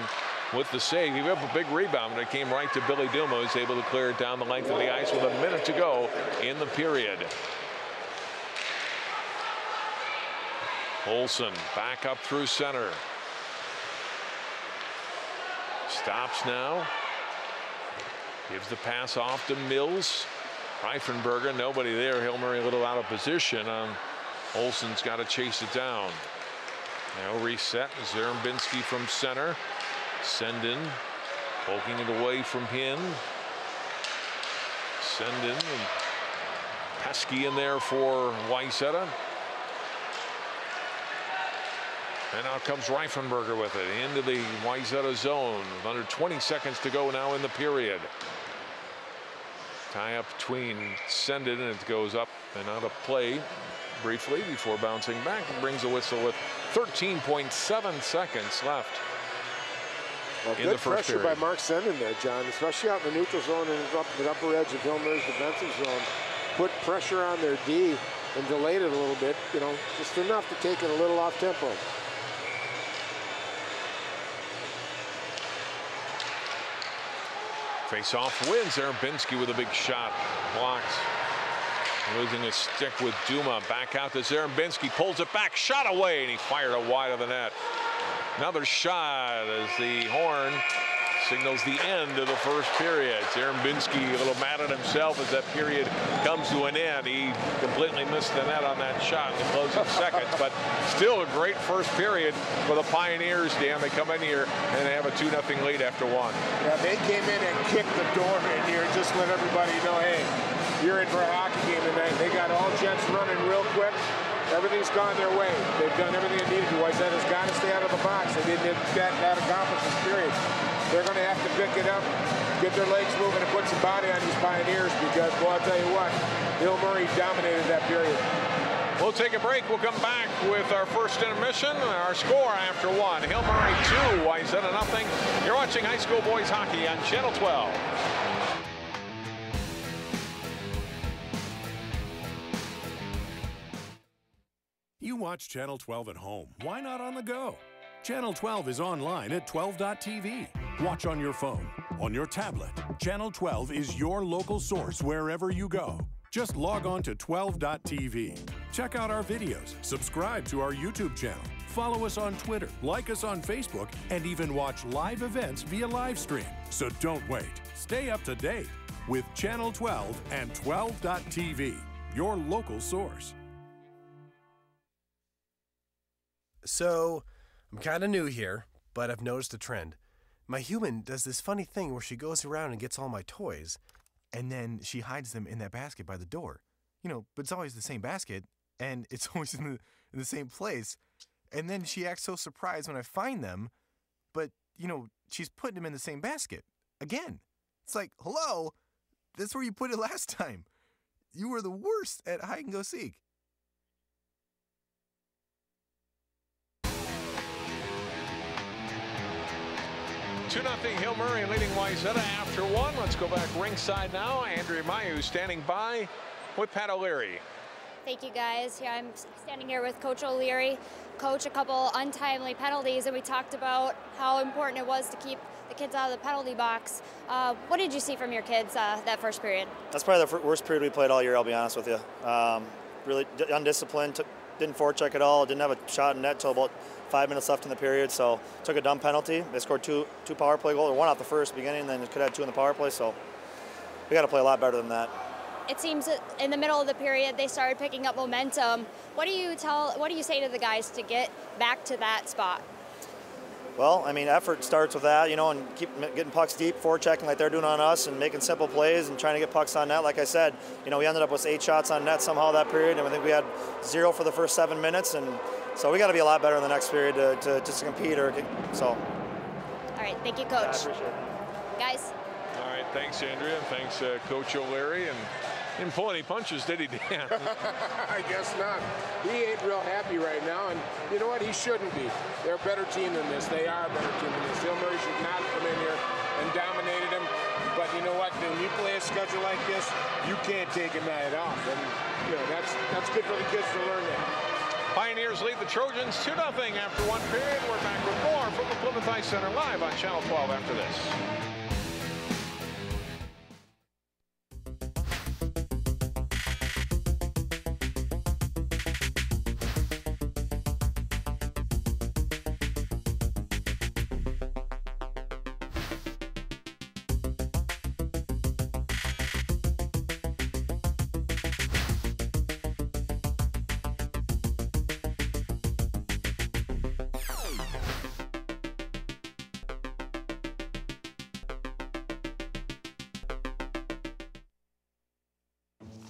with the save. He gave up a big rebound, and it came right to Billy Duma, who's able to clear it down the length of the ice with a minute to go in the period. Olsen back up through center. Stops now. Gives the pass off to Mills. Reifenberger, nobody there. Hill Murray a little out of position. Olsen's got to chase it down. Now reset. Zerbinsky from center. Sendin poking it away from him. Sendin and Pesky in there for Wayzata. And out comes Reifenberger with it into the Wayzata zone. With under 20 seconds to go now in the period. Tie up between Sendin, and it goes up and out of play briefly before bouncing back and brings a whistle with 13.7 seconds left. Well, in the first pressure period. by Mark Sendin there, John, especially out in the neutral zone and up the upper edge of Hill Murray's defensive zone. Put pressure on their D and delayed it a little bit, you know, just enough to take it a little off tempo. Face-off wins. Zerbinsky with a big shot. Blocked. Losing a stick with Duma. Back out to Zerbinsky. Pulls it back. Shot away. And he fired it wide of the net. Another shot as the horn signals the end of the first period. Zerbinsky a little mad at himself as that period comes to an end. He completely missed the net on that shot in the closing seconds, but still a great first period for the Pioneers, Dan. They come in here and they have a 2-0 lead after one. Yeah, they came in and kicked the door in here, just let everybody know, hey, you're in for a hockey game tonight. They got all jets running real quick. Everything's gone their way. They've done everything they needed to. Wayzata's got to stay out of the box. They didn't get that accomplished this period. They're going to have to pick it up, get their legs moving, and put some body on these Pioneers because, well, I'll tell you what, Hill Murray dominated that period. We'll take a break. We'll come back with our first intermission. Our score after one. Hill Murray 2, Wayzata nothing. You're watching high school boys hockey on Channel 12. You watch Channel 12 at home. Why not on the go? Channel 12 is online at 12.tv. Watch on your phone, on your tablet. Channel 12 is your local source wherever you go. Just log on to 12.tv. Check out our videos, subscribe to our YouTube channel, follow us on Twitter, like us on Facebook, and even watch live events via live stream. So don't wait. Stay up to date with Channel 12 and 12.tv, your local source. So, I'm kind of new here, but I've noticed a trend. My human does this funny thing where she goes around and gets all my toys, and then she hides them in that basket by the door. You know, but it's always the same basket, and it's always in the same place. And then she acts so surprised when I find them, but, you know, she's putting them in the same basket. Again. It's like, hello? That's where you put it last time. You were the worst at hide and go seek. 2-0 Hill Murray leading Wayzata after one. Let's go back ringside now. Andrea Mayu standing by with Pat O'Leary. Thank you, guys. Yeah, I'm standing here with Coach O'Leary. Coach, a couple untimely penalties, and we talked about how important it was to keep the kids out of the penalty box. What did you see from your kids that first period? That's probably the worst period we played all year, I'll be honest with you. really undisciplined, didn't forecheck at all, didn't have a shot in net until about 5 minutes left in the period, so took a dumb penalty. They scored two power play goals, or one off the first beginning, and then could have had 2 in the power play, so we got to play a lot better than that. It seems that in the middle of the period they started picking up momentum. What do you say to the guys to get back to that spot? Well, I mean, effort starts with that, you know, and keep getting pucks deep, forechecking like they're doing on us, and making simple plays and trying to get pucks on net. Like I said, you know, we ended up with 8 shots on net somehow that period, and I think we had 0 for the first 7 minutes, and so we got to be a lot better in the next period to just compete. So. All right, thank you, Coach. I appreciate it. Guys. All right, thanks, Andrea, and thanks, Coach O'Leary. And didn't pull any punches, did he, Dan? I guess not. He ain't real happy right now, and you know what? He shouldn't be. They're a better team than this. They are a better team than this. Hill Murray should not have come in here and dominated him. But you know what? When you play a schedule like this, you can't take a night off, and you know that's good for the kids to learn that. Pioneers lead the Trojans 2-0 after 1 period. We're back with more from the Plymouth Ice Center live on Channel 12 after this.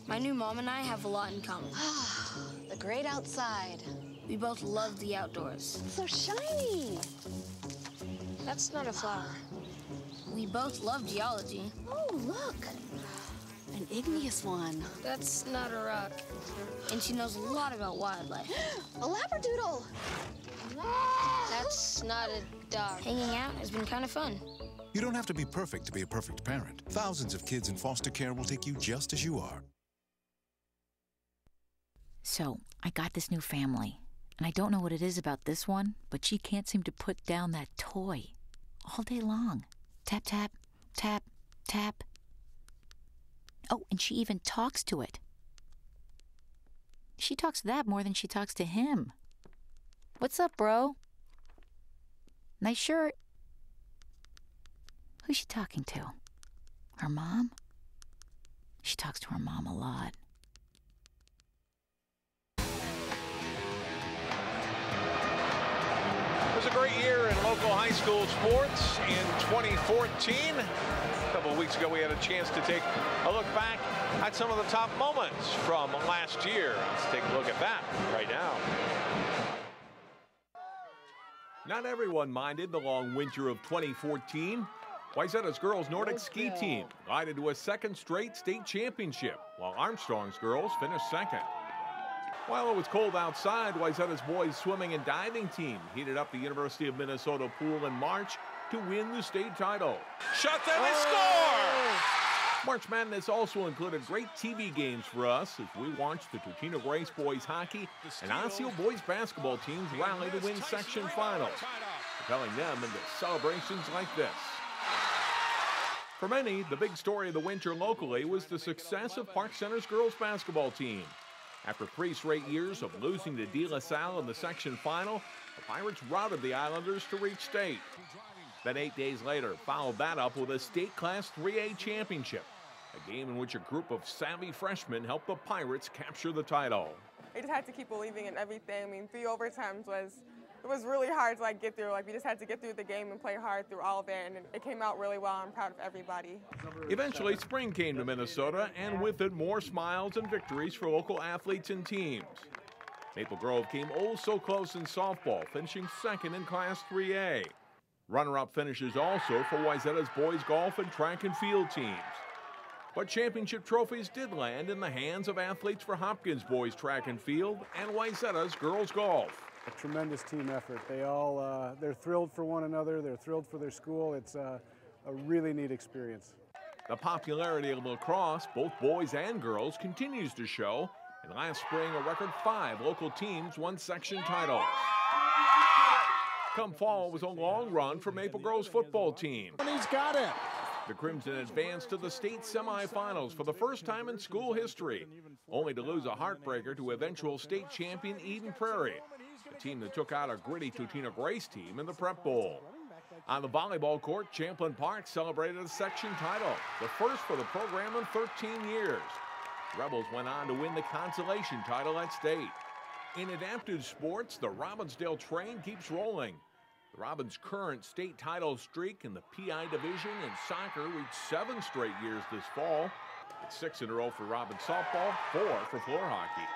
My new mom and I have a lot in common. The great outside. We both love the outdoors. It's so shiny. That's not a flower. We both love geology. Oh, look. An igneous one. That's not a rock. And she knows a lot about wildlife. A labradoodle. That's not a dog. Hanging out has been kind of fun. You don't have to be perfect to be a perfect parent. Thousands of kids in foster care will take you just as you are. So, I got this new family, and I don't know what it is about this one, but she can't seem to put down that toy all day long. Tap, tap, tap, tap. Oh, and she even talks to it. She talks to that more than she talks to him. What's up, bro? Nice shirt. Who's she talking to? Her mom? She talks to her mom a lot. It was a great year in local high school sports in 2014. A couple of weeks ago, we had a chance to take a look back at some of the top moments from last year. Let's take a look at that right now. Not everyone minded the long winter of 2014. Wayzata's girls Nordic ski team glided to a 2nd straight state championship, while Armstrong's girls finished 2nd. While it was cold outside, Wayzata's boys swimming and diving team heated up the University of Minnesota pool in March to win the state title. Shot down and score! March Madness also included great TV games for us as we watched the Totino Grace boys hockey and Osseo boys basketball teams rally to win section finals, propelling them into celebrations like this. For many, the big story of the winter locally was the success of Park Center's girls basketball team. After 3 straight years of losing to De La Salle in the section final, the Pirates routed the Islanders to reach state. Then 8 days later, followed that up with a state Class 3A championship, a game in which a group of savvy freshmen helped the Pirates capture the title. I just had to keep believing in everything. I mean, 3 overtimes was really hard to get through. We just had to get through the game and play hard through all of it, and it came out really well. I'm proud of everybody. Eventually, spring came to Minnesota, and with it, more smiles and victories for local athletes and teams. Maple Grove came oh so close in softball, finishing 2nd in Class 3A. Runner-up finishes also for Wayzata's boys golf and track and field teams. But championship trophies did land in the hands of athletes for Hopkins boys track and field and Wayzata's girls golf. A tremendous team effort. They all, they're thrilled for one another. They're thrilled for their school. It's a really neat experience. The popularity of lacrosse, both boys and girls, continues to show. And last spring, a record 5 local teams won section titles. Come fall, it was a long run for Maple Grove's football team. And he's got it. The Crimson advanced to the state semifinals for the first time in school history, only to lose a heartbreaker to eventual state champion Eden Prairie, a team that took out a gritty Totino Grace team in the Prep Bowl. On the volleyball court, Champlain Park celebrated a section title, the first for the program in 13 years. Rebels went on to win the consolation title at state. In adaptive sports, the Robbinsdale train keeps rolling. The Robins' current state title streak in the PI division in soccer reached 7 straight years this fall. It's 6 in a row for Robins softball, 4 for floor hockey.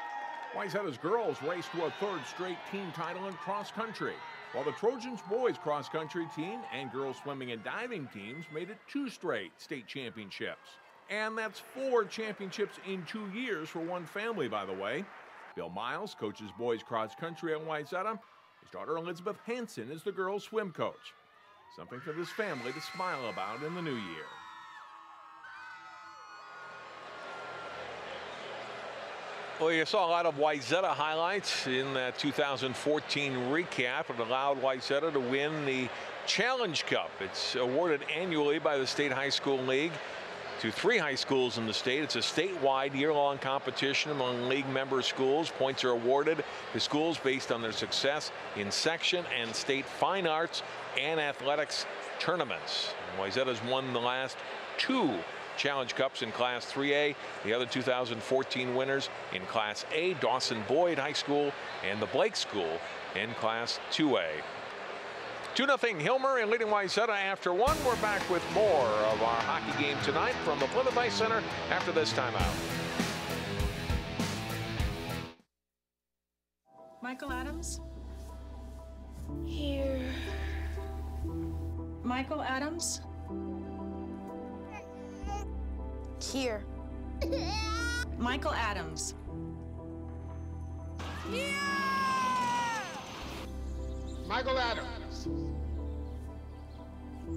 Wayzata's girls raced to a 3rd straight team title in cross country, while the Trojans boys cross country team and girls swimming and diving teams made it 2 straight state championships. And that's 4 championships in 2 years for one family, by the way. Bill Miles coaches boys cross country at Wayzata. His daughter Elizabeth Hansen is the girls' swim coach. Something for this family to smile about in the new year. Well, you saw a lot of Wayzata highlights in that 2014 recap. It allowed Wayzata to win the Challenge Cup. It's awarded annually by the State High School League to 3 high schools in the state. It's a statewide year-long competition among league member schools. Points are awarded to schools based on their success in section and state fine arts and athletics tournaments. Wayzata's won the last 2 Challenge Cups in Class 3A. The other 2014 winners in Class A, Dawson Boyd High School and the Blake School in Class 2A. 2-0 Hill Murray leading Wayzata after 1. We're back with more of our hockey game tonight from the Plymouth Ice Center after this timeout. Michael Adams? Here. Michael Adams? Here. Michael Adams. Michael Adams.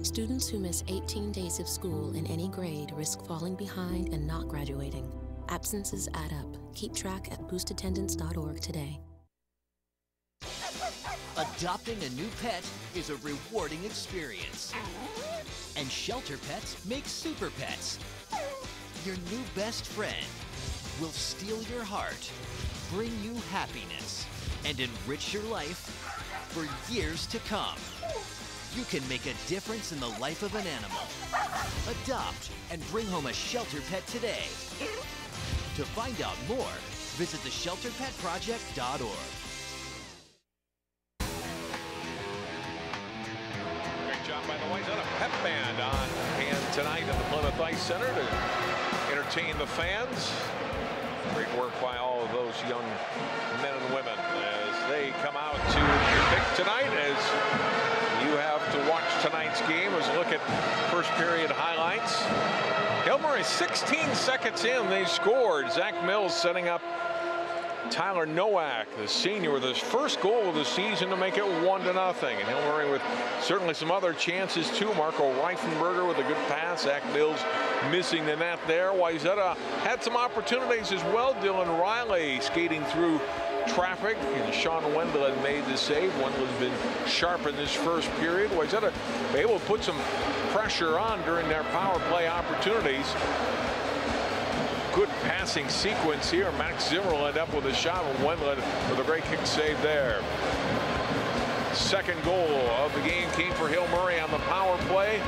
Students who miss 18 days of school in any grade risk falling behind and not graduating. Absences add up. Keep track at boostattendance.org today. Adopting a new pet is a rewarding experience. And Shelter Pets makes super pets. Your new best friend will steal your heart, bring you happiness, and enrich your life for years to come. You can make a difference in the life of an animal. Adopt and bring home a Shelter Pet today. To find out more, visit theshelterpetproject.org. Great job by the Wayzata Pep Band on hand tonight at the Plymouth Ice Center to entertain the fans. Great work by all of those young men and women as they come out to pick tonight. As you have to watch tonight's game as a look at first period highlights. Hill Murray 16 seconds in, they scored. Zach Mills setting up Tyler Nowak, the senior, with his first goal of the season to make it 1-0. And Hill Murray with certainly some other chances too. Marco Reifenberger with a good pass. Zach Mills missing the net there. Wayzata had some opportunities as well. Dylan Riley skating through traffic, and Sean Wendell had made the save. Wendell's been sharp in this first period. Wayzata able to put some pressure on during their power play opportunities. Good passing sequence here. Max Zimmer will end up with a shot, and Wendell with a great kick save there. Second goal of the game came for Hill Murray on the power play.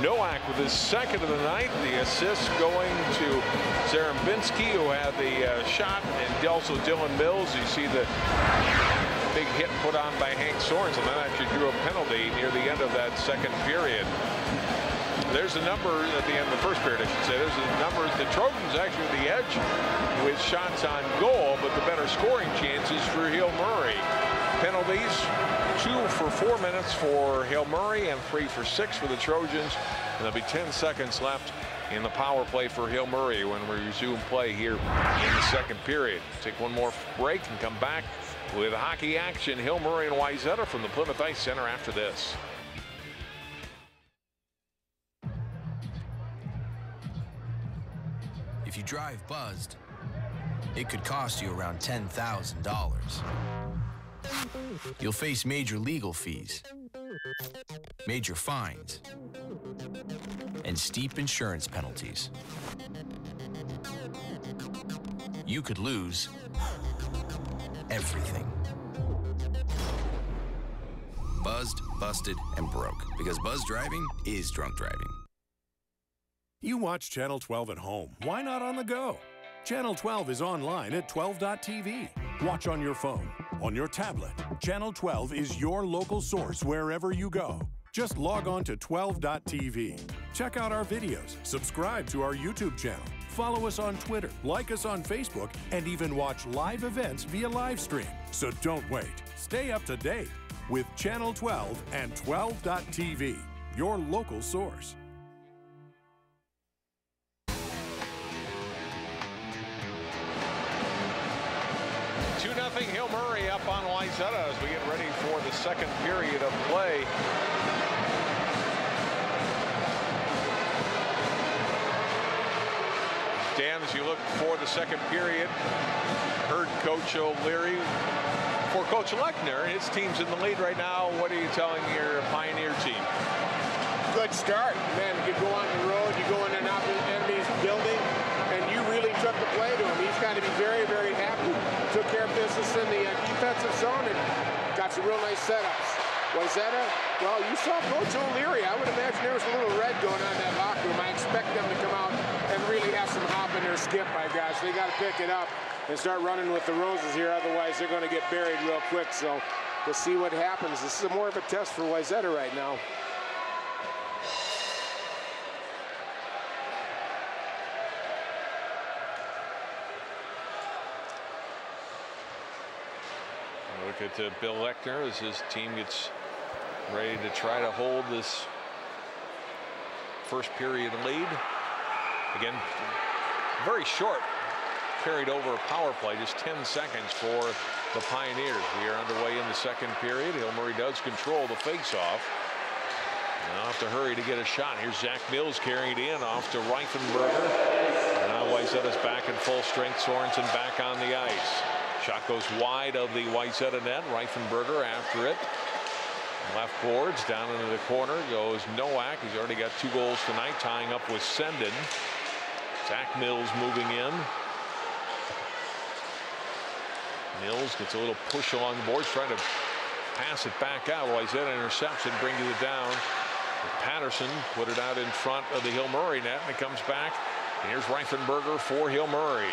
Nowak with his second of the night. The assist going to Zarembinski, who had the shot, and also Dylan Mills. You see the big hit put on by Hank Sorensen, and that actually drew a penalty near the end of that second period. There's the number at the end of the first period, I should say. There's the number. The Trojans actually at the edge with shots on goal, but the better scoring chances for Hill Murray. Penalties, 2 for 4 minutes for Hill Murray and 3 for 6 for the Trojans. And there'll be 10 seconds left in the power play for Hill Murray when we resume play here in the second period. Take one more break and come back with hockey action. Hill Murray and Wayzata from the Plymouth Ice Center after this. If you drive buzzed, it could cost you around $10,000. You'll face major legal fees, major fines, and steep insurance penalties. You could lose everything. Buzzed, busted, and broke. Because buzz driving is drunk driving. You watch Channel 12 at home. Why not on the go? Channel 12 is online at 12.tv. Watch on your phone, on your tablet. Channel 12 is your local source wherever you go. Just log on to 12.tv. Check out our videos, subscribe to our YouTube channel, follow us on Twitter, like us on Facebook, and even watch live events via live stream. So don't wait. Stay up to date with Channel 12 and 12.tv, your local source. 2-0 Hill Murray up on Wayzata as we get ready for the second period of play. Dan, as you look for the second period, heard Coach O'Leary. For Coach Lechner, his team's in the lead right now. What are you telling your Pioneer team? Good start. Man, you go on the road, you go in an enemy's building, and you really took the play to him. He's got to be very, very happy. Took care of business in the defensive zone and got some real nice setups. Wayzata, well, you saw Coach O'Leary. I would imagine there was a little red going on in that locker room. I expect them to come out and really have some hop in their skip, my gosh. They got to pick it up and start running with the roses here. Otherwise, they're going to get buried real quick. So we'll see what happens. This is more of a test for Wayzata right now. Look at Bill Lechner as his team gets ready to try to hold this first period lead. Again, very short carried over power play, just 10 seconds for the Pioneers. We are underway in the second period. Hill Murray does control the face-off. Now have to hurry to get a shot. Here's Zach Mills carrying it in off to Reifenberger. Now Wayzata's back in full strength. Sorensen back on the ice. Shot goes wide of the Wayzata net. Reifenberger after it. Left boards down into the corner goes Nowak. He's already got 2 goals tonight, tying up with Sendin. Zach Mills moving in. Mills gets a little push along the boards, trying to pass it back out. Wayzata intercepts it, brings it down. Patterson put it out in front of the Hill Murray net, and it comes back. And here's Reifenberger for Hill Murray.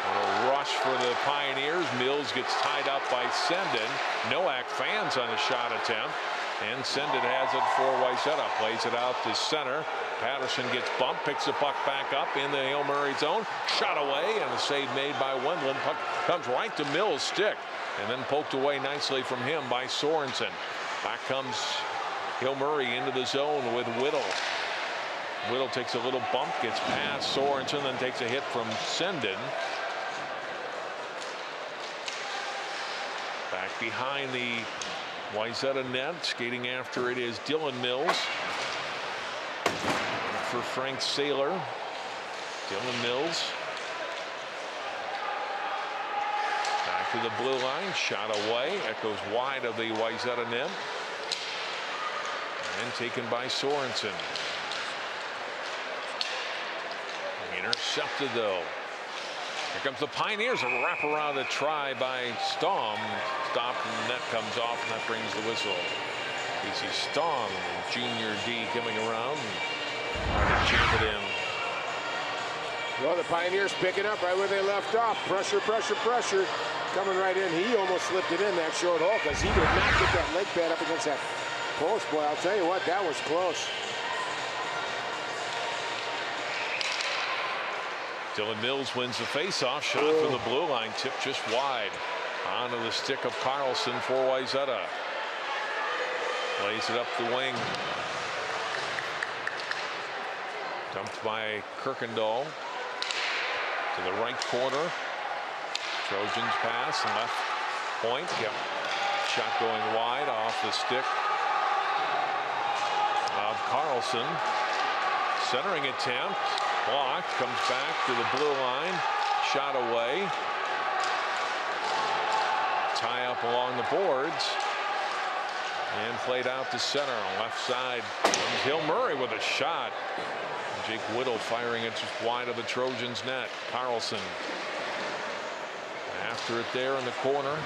A rush for the Pioneers. Mills gets tied up by Sendin. Nowak fans on a shot attempt. And Sendin has it for Wayzata. Plays it out to center. Patterson gets bumped, picks the puck back up in the Hill Murray zone. Shot away, and a save made by Wendland. Puck comes right to Mills' stick, and then poked away nicely from him by Sorensen. Back comes Hill Murray into the zone with Whittle. Whittle takes a little bump, gets past Sorensen, then takes a hit from Sendin. Back behind the Wayzata net, skating after it is Dylan Mills. For Frank Saylor. Dylan Mills. Back to the blue line, shot away. That goes wide of the Wayzata net. And taken by Sorensen. Intercepted though. Here comes the Pioneers. A wraparound, a try by Staum. Stopped, and the net comes off, and that brings the whistle. Casey Staum, junior D, coming around and jam it in. Well, the Pioneers picking up right where they left off. Pressure, pressure, pressure. Coming right in. He almost slipped it in that short hole because he did not get that leg pad up against that post. Boy, I'll tell you what, that was close. Dylan Mills wins the faceoff. Shot from the blue line, tipped just wide. Onto the stick of Carlson for Wayzata. Lays it up the wing. Dumped by Kirkendall. To the right corner. Trojans pass and left point. Yep. Shot going wide off the stick of Carlson. Centering attempt. Blocked. Comes back to the blue line. Shot away. Tie up along the boards. And played out to center on left side. Comes Hill Murray with a shot. Jake Whittle firing it just wide of the Trojans' net. Carlson after it there in the corner.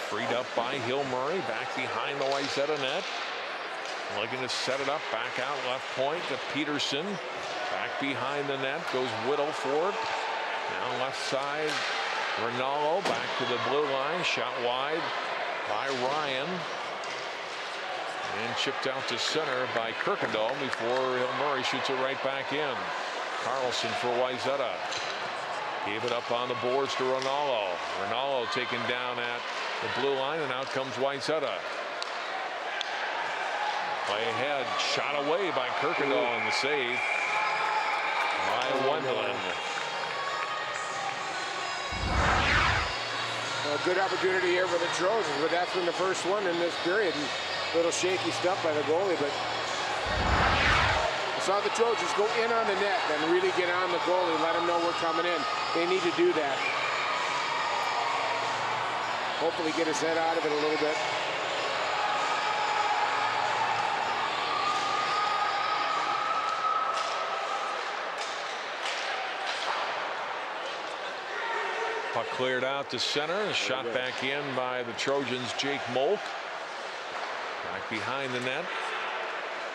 Freed up by Hill Murray back behind the Wayzata net. Looking to set it up back out left point to Peterson. Back behind the net goes Whittle for it. Now left side. Rinaldo back to the blue line. Shot wide by Ryan. And chipped out to center by Kirkendall before Hill Murray shoots it right back in. Carlson for Wayzata. Gave it up on the boards to Rinaldo. Rinaldo taken down at the blue line, and out comes Wayzata. Play ahead, shot away by Kirkendall on the save by Wendland. A good opportunity here for the Trojans, but that's been the first one in this period. And a little shaky stuff by the goalie, but I saw the Trojans go in on the net and really get on the goalie, let him know we're coming in. They need to do that. Hopefully get his head out of it a little bit. Puck cleared out to center. Shot back in by the Trojans' Jake Molk. Back behind the net.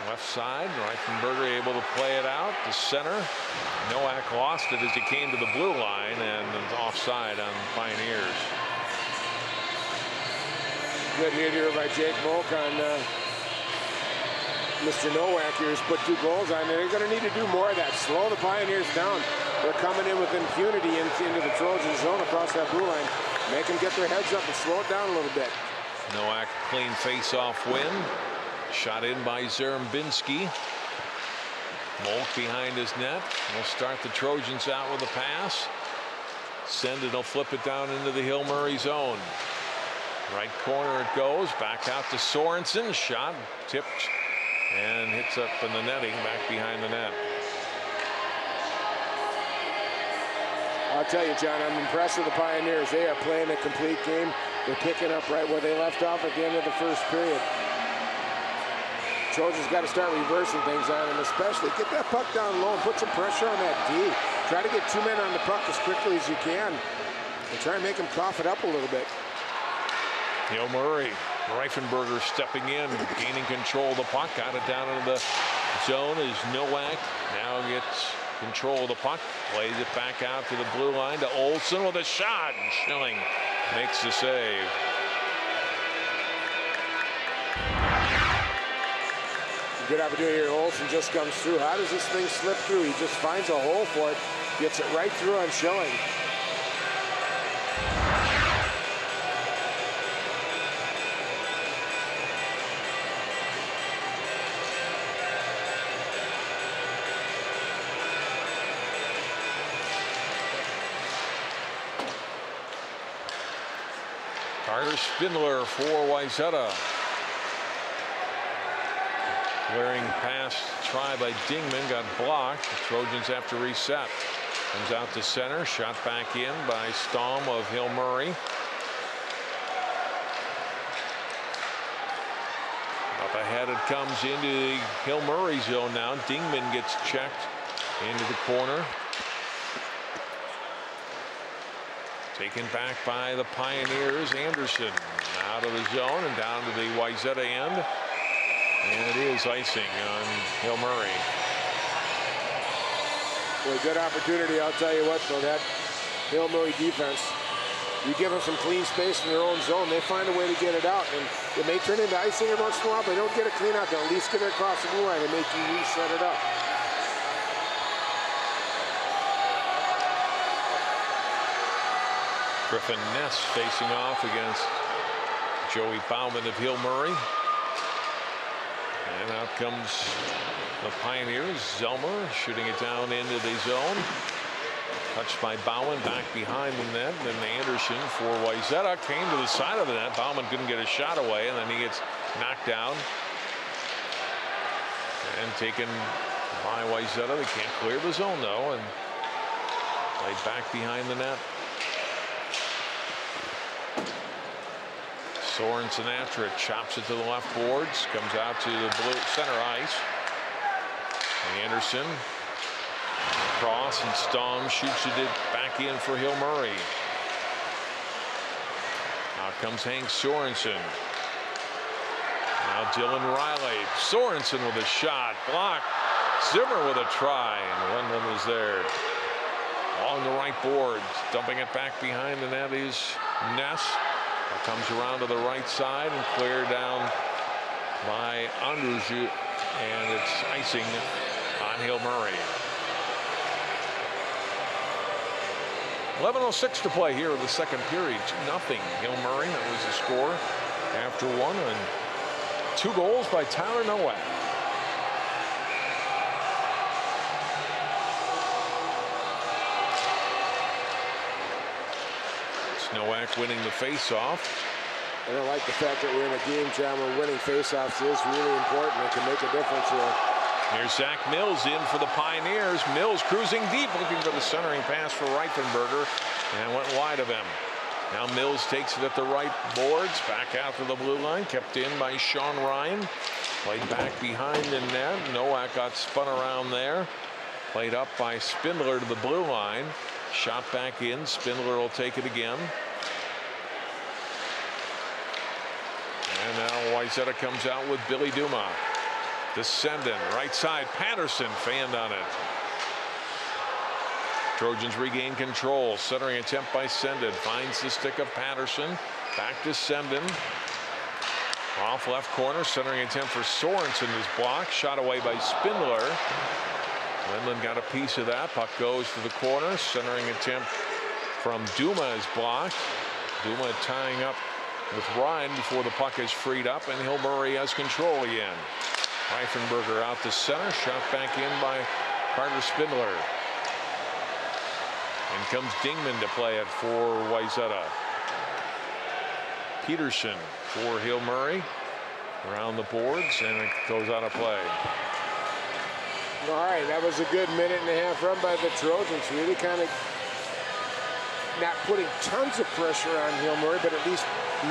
Left side. Reifenberger able to play it out to center. Nowak lost it as he came to the blue line and offside on Pioneers. Good hit here by Jake Molk on Mr. Nowak here. Has put 2 goals on. They're going to need to do more of that. Slow the Pioneers down. They're coming in with impunity into the Trojan zone across that blue line. Make them get their heads up and slow it down a little bit. Nowak clean face-off win. Shot in by Zarembinski. Molk behind his net. We'll start the Trojans out with a pass. Send it, he'll flip it down into the Hill Murray zone. Right corner it goes. Back out to Sorensen. Shot tipped and hits up in the netting back behind the net. I'll tell you, John, I'm impressed with the Pioneers. They are playing a complete game. They're picking up right where they left off at the end of the first period. Trojans got to start reversing things on them, especially get that puck down low and put some pressure on that D. Try to get 2 men on the puck as quickly as you can and try and make them cough it up a little bit. Hill Murray, Reifenberger stepping in, gaining control of the puck, got it down into the zone as Nowak now gets control of the puck, plays it back out to the blue line to Olsen with a shot. Schilling makes the save. Good opportunity here. Olsen just comes through. How does this thing slip through? He just finds a hole for it, gets it right through on Schilling. Carter Spindler for Wayzata. Clearing pass try by Dingman got blocked. The Trojans have to reset. Comes out to center. Shot back in by Staum of Hill Murray. Up ahead it comes into the Hill Murray zone now. Dingman gets checked into the corner. Taken back by the Pioneers. Anderson out of the zone and down to the Wayzata end. And it is icing on Hill Murray. Well, good opportunity, I'll tell you what, though, that Hill Murray defense, you give them some clean space in their own zone, they find a way to get it out. And it may turn into icing every once in a while, but they don't get it clean out. They'll at least get it across the blue line and make you reset it up. Griffin Ness facing off against Joey Bauman of Hill Murray. And out comes the Pioneers. Zelmer shooting it down into the zone. Touched by Bauman back behind the net. Then Anderson for Wayzata came to the side of the net. Bauman couldn't get a shot away, and then he gets knocked down. And taken by Wayzata. They can't clear the zone, though, and played back behind the net. Soren Sinatra chops it to the left boards, comes out to the blue center ice. Anderson cross, and Stamm shoots it back in for Hill Murray. Out comes Hank Sorensen. Now Dylan Riley. Sorensen with a shot. Blocked. Zimmer with a try. And Wendland was there. Along the right boards. Dumping it back behind the net is Ness. Comes around to the right side and cleared down by Andrzej. And it's icing on Hill Murray. 11:06 to play here in the second period. 2-0 Hill Murray. That was the score after one. And 2 goals by Tyler Nowak. It's Nowak winning the face-off. And I like the fact that we're in a game, John, where winning face-offs is really important. It can make a difference here. Here's Zach Mills in for the Pioneers. Mills cruising deep, looking for the centering pass for Reifenberger, and went wide of him. Now Mills takes it at the right boards, back out to the blue line, kept in by Sean Ryan. Played back behind the net. Nowak got spun around there. Played up by Spindler to the blue line. Shot back in. Spindler will take it again. And now Wayzata comes out with Billy Duma. Descendant, right side, Patterson fanned on it. Trojans regain control. Centering attempt by Sendin. Finds the stick of Patterson. Back to Sendin. Off left corner. Centering attempt for Sorensen is blocked. Shot away by Spindler. Wendland got a piece of that. Puck goes to the corner. Centering attempt from Duma is blocked. Duma tying up with Ryan before the puck is freed up, and Hill Murray has control again. Reifenberger out to center. Shot back in by Carter Spindler. And comes Dingman to play it for Wayzata. Peterson for Hill Murray. Around the boards, and it goes out of play. All right, that was a good 1.5-minute run by the Trojans. Really kind of not putting tons of pressure on Hill Murray, but at least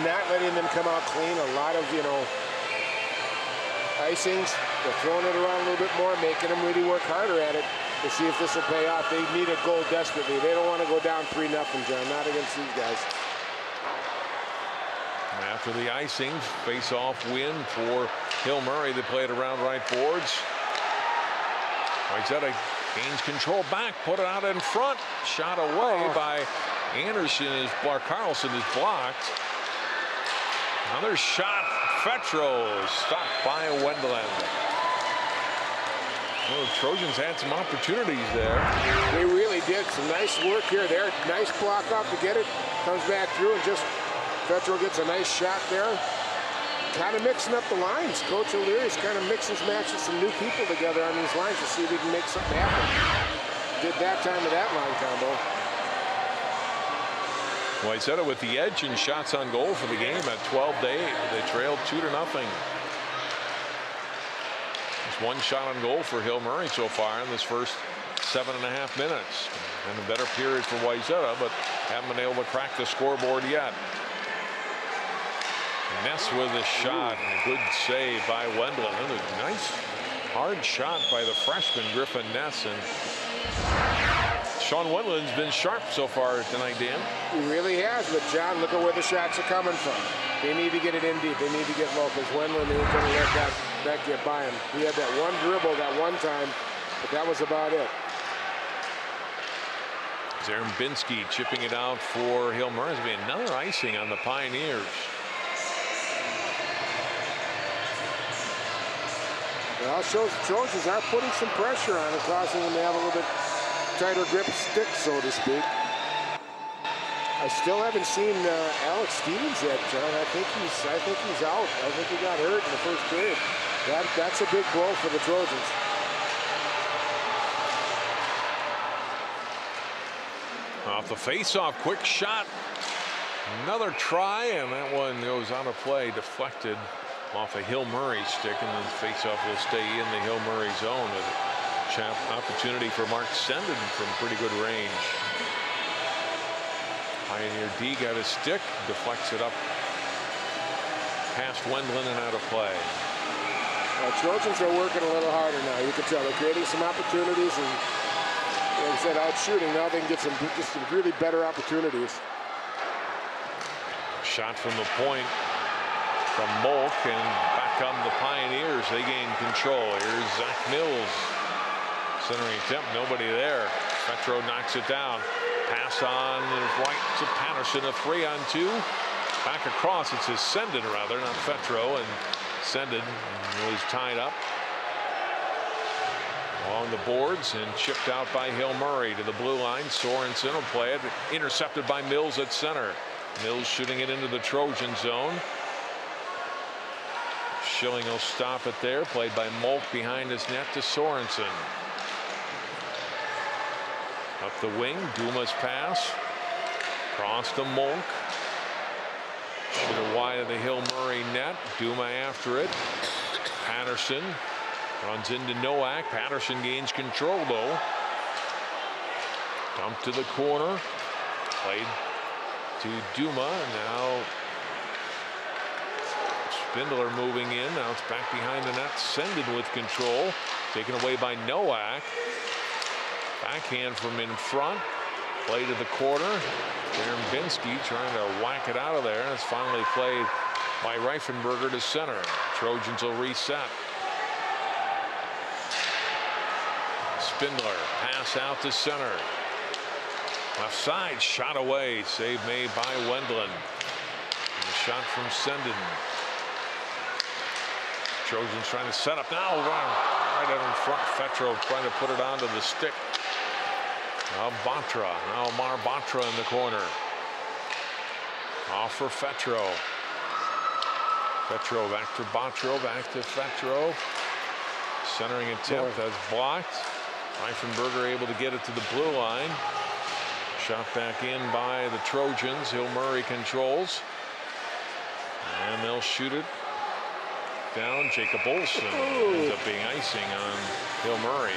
not letting them come out clean. A lot of, icings. They're throwing it around a little bit more, making them really work harder at it to see if this will pay off. They need a goal desperately. They don't want to go down 3-0, John, not against these guys. After the icing, face-off win for Hill Murray. They played around right boards. Wayzata gains control back, put it out in front. Shot away by Anderson. Carlson is blocked. Another shot. Fetro stopped by Wendland. Well, the Trojans had some opportunities there. They really did. Some nice work here. There, nice block off to get it. Comes back through and just Fetro gets a nice shot there. Kind of mixing up the lines. Coach O'Leary's kind of mixes, matches some new people together on these lines to see if we can make something happen. Did that time with that line combo. Wayzata with the edge and shots on goal for the game at 12-8. They trailed 2-0. There's one shot on goal for Hill Murray so far in this first 7.5 minutes. And a better period for Wayzata, but haven't been able to crack the scoreboard yet. Ness with a shot and a good save by Wendland. A nice hard shot by the freshman Griffin Ness. And Sean Wendland's been sharp so far tonight, Dan. He really has, but John, look at where the shots are coming from. They need to get it in deep. They need to get low, because Wendland ain't going to let that get by him. He had that one dribble that one time, but that was about it. Zarembinski chipping it out for Hill Murray. There's going to be another icing on the Pioneers. Well, it shows the Trojans are putting some pressure on it, causing them to have a little bit tighter grip stick, so to speak. I still haven't seen Alex Stevens yet, John. I think he's out. I think he got hurt in the first period. That's a big blow for the Trojans. Off the face-off, quick shot. Another try, and that one goes out of play, deflected off a Hill Murray stick, and then face-off will stay in the Hill Murray zone with an opportunity for Mark Sendin from pretty good range. Pioneer D got a stick, deflects it up past Wendland and out of play. Trojans are working a little harder now. You can tell they're creating some opportunities, and like I said, out shooting now they can get some really better opportunities. Shot from the point from Molk, and back come the Pioneers. They gain control. Here's Zach Mills. Centering attempt, nobody there. Fetro knocks it down. Pass on right to Patterson, a 3-on-2. Back across, it's Sendin rather, not Fetro, and Sendin was tied up along the boards and chipped out by Hill Murray to the blue line. Sorensen will play it, intercepted by Mills at center. Mills shooting it into the Trojan zone. Schilling will stop it there, played by Molk behind his net to Sorensen. Up the wing, Duma's pass. Cross to Molk. Shoot it wide of the Hill Murray net. Duma after it. Patterson runs into Nowak. Patterson gains control though. Dump to the corner. Played to Duma. Now Spindler moving in. Now it's back behind the net. Sendin with control. Taken away by Nowak. Backhand from in front. Play to the corner. Binsky trying to whack it out of there. It's finally played by Reifenberger to center. Trojans will reset. Spindler pass out to center. Left side shot away. Save made by Wendland. And the shot from Sendin. Trojans trying to set up now. Right out in front. Fetro trying to put it onto the stick. Now Batra. Now Omar Batra in the corner. Off for Fetro. Fetro back to Batra. Back to Fetro. Centering attempt that's blocked. Reifenberger able to get it to the blue line. Shot back in by the Trojans. Hill Murray controls. And they'll shoot it down. Jacob Olsen ends up being icing on Hill Murray.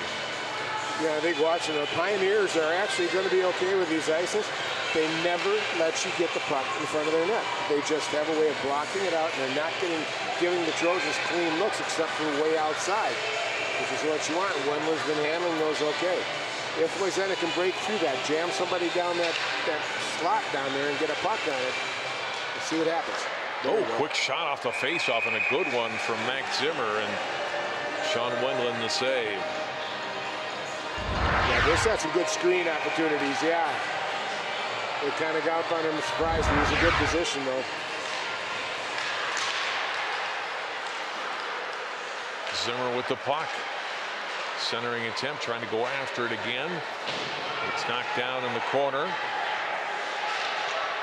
Yeah, I think watching the Pioneers are actually going to be okay with these ices. They never let you get the puck in front of their net. They just have a way of blocking it out, and they're not giving the Trojans clean looks except for way outside, which is what you want. Wendland's been handling those okay. If Wayzata can break through that, jam somebody down that slot down there and get a puck on it, let's see what happens. Oh, quick shot off the faceoff and a good one from Max Zimmer, and Sean Wendland the save. Yeah, this had some good screen opportunities, yeah. They kind of got up on him, surprised. He was in a good position, though. Zimmer with the puck. Centering attempt, trying to go after it again. It's knocked down in the corner.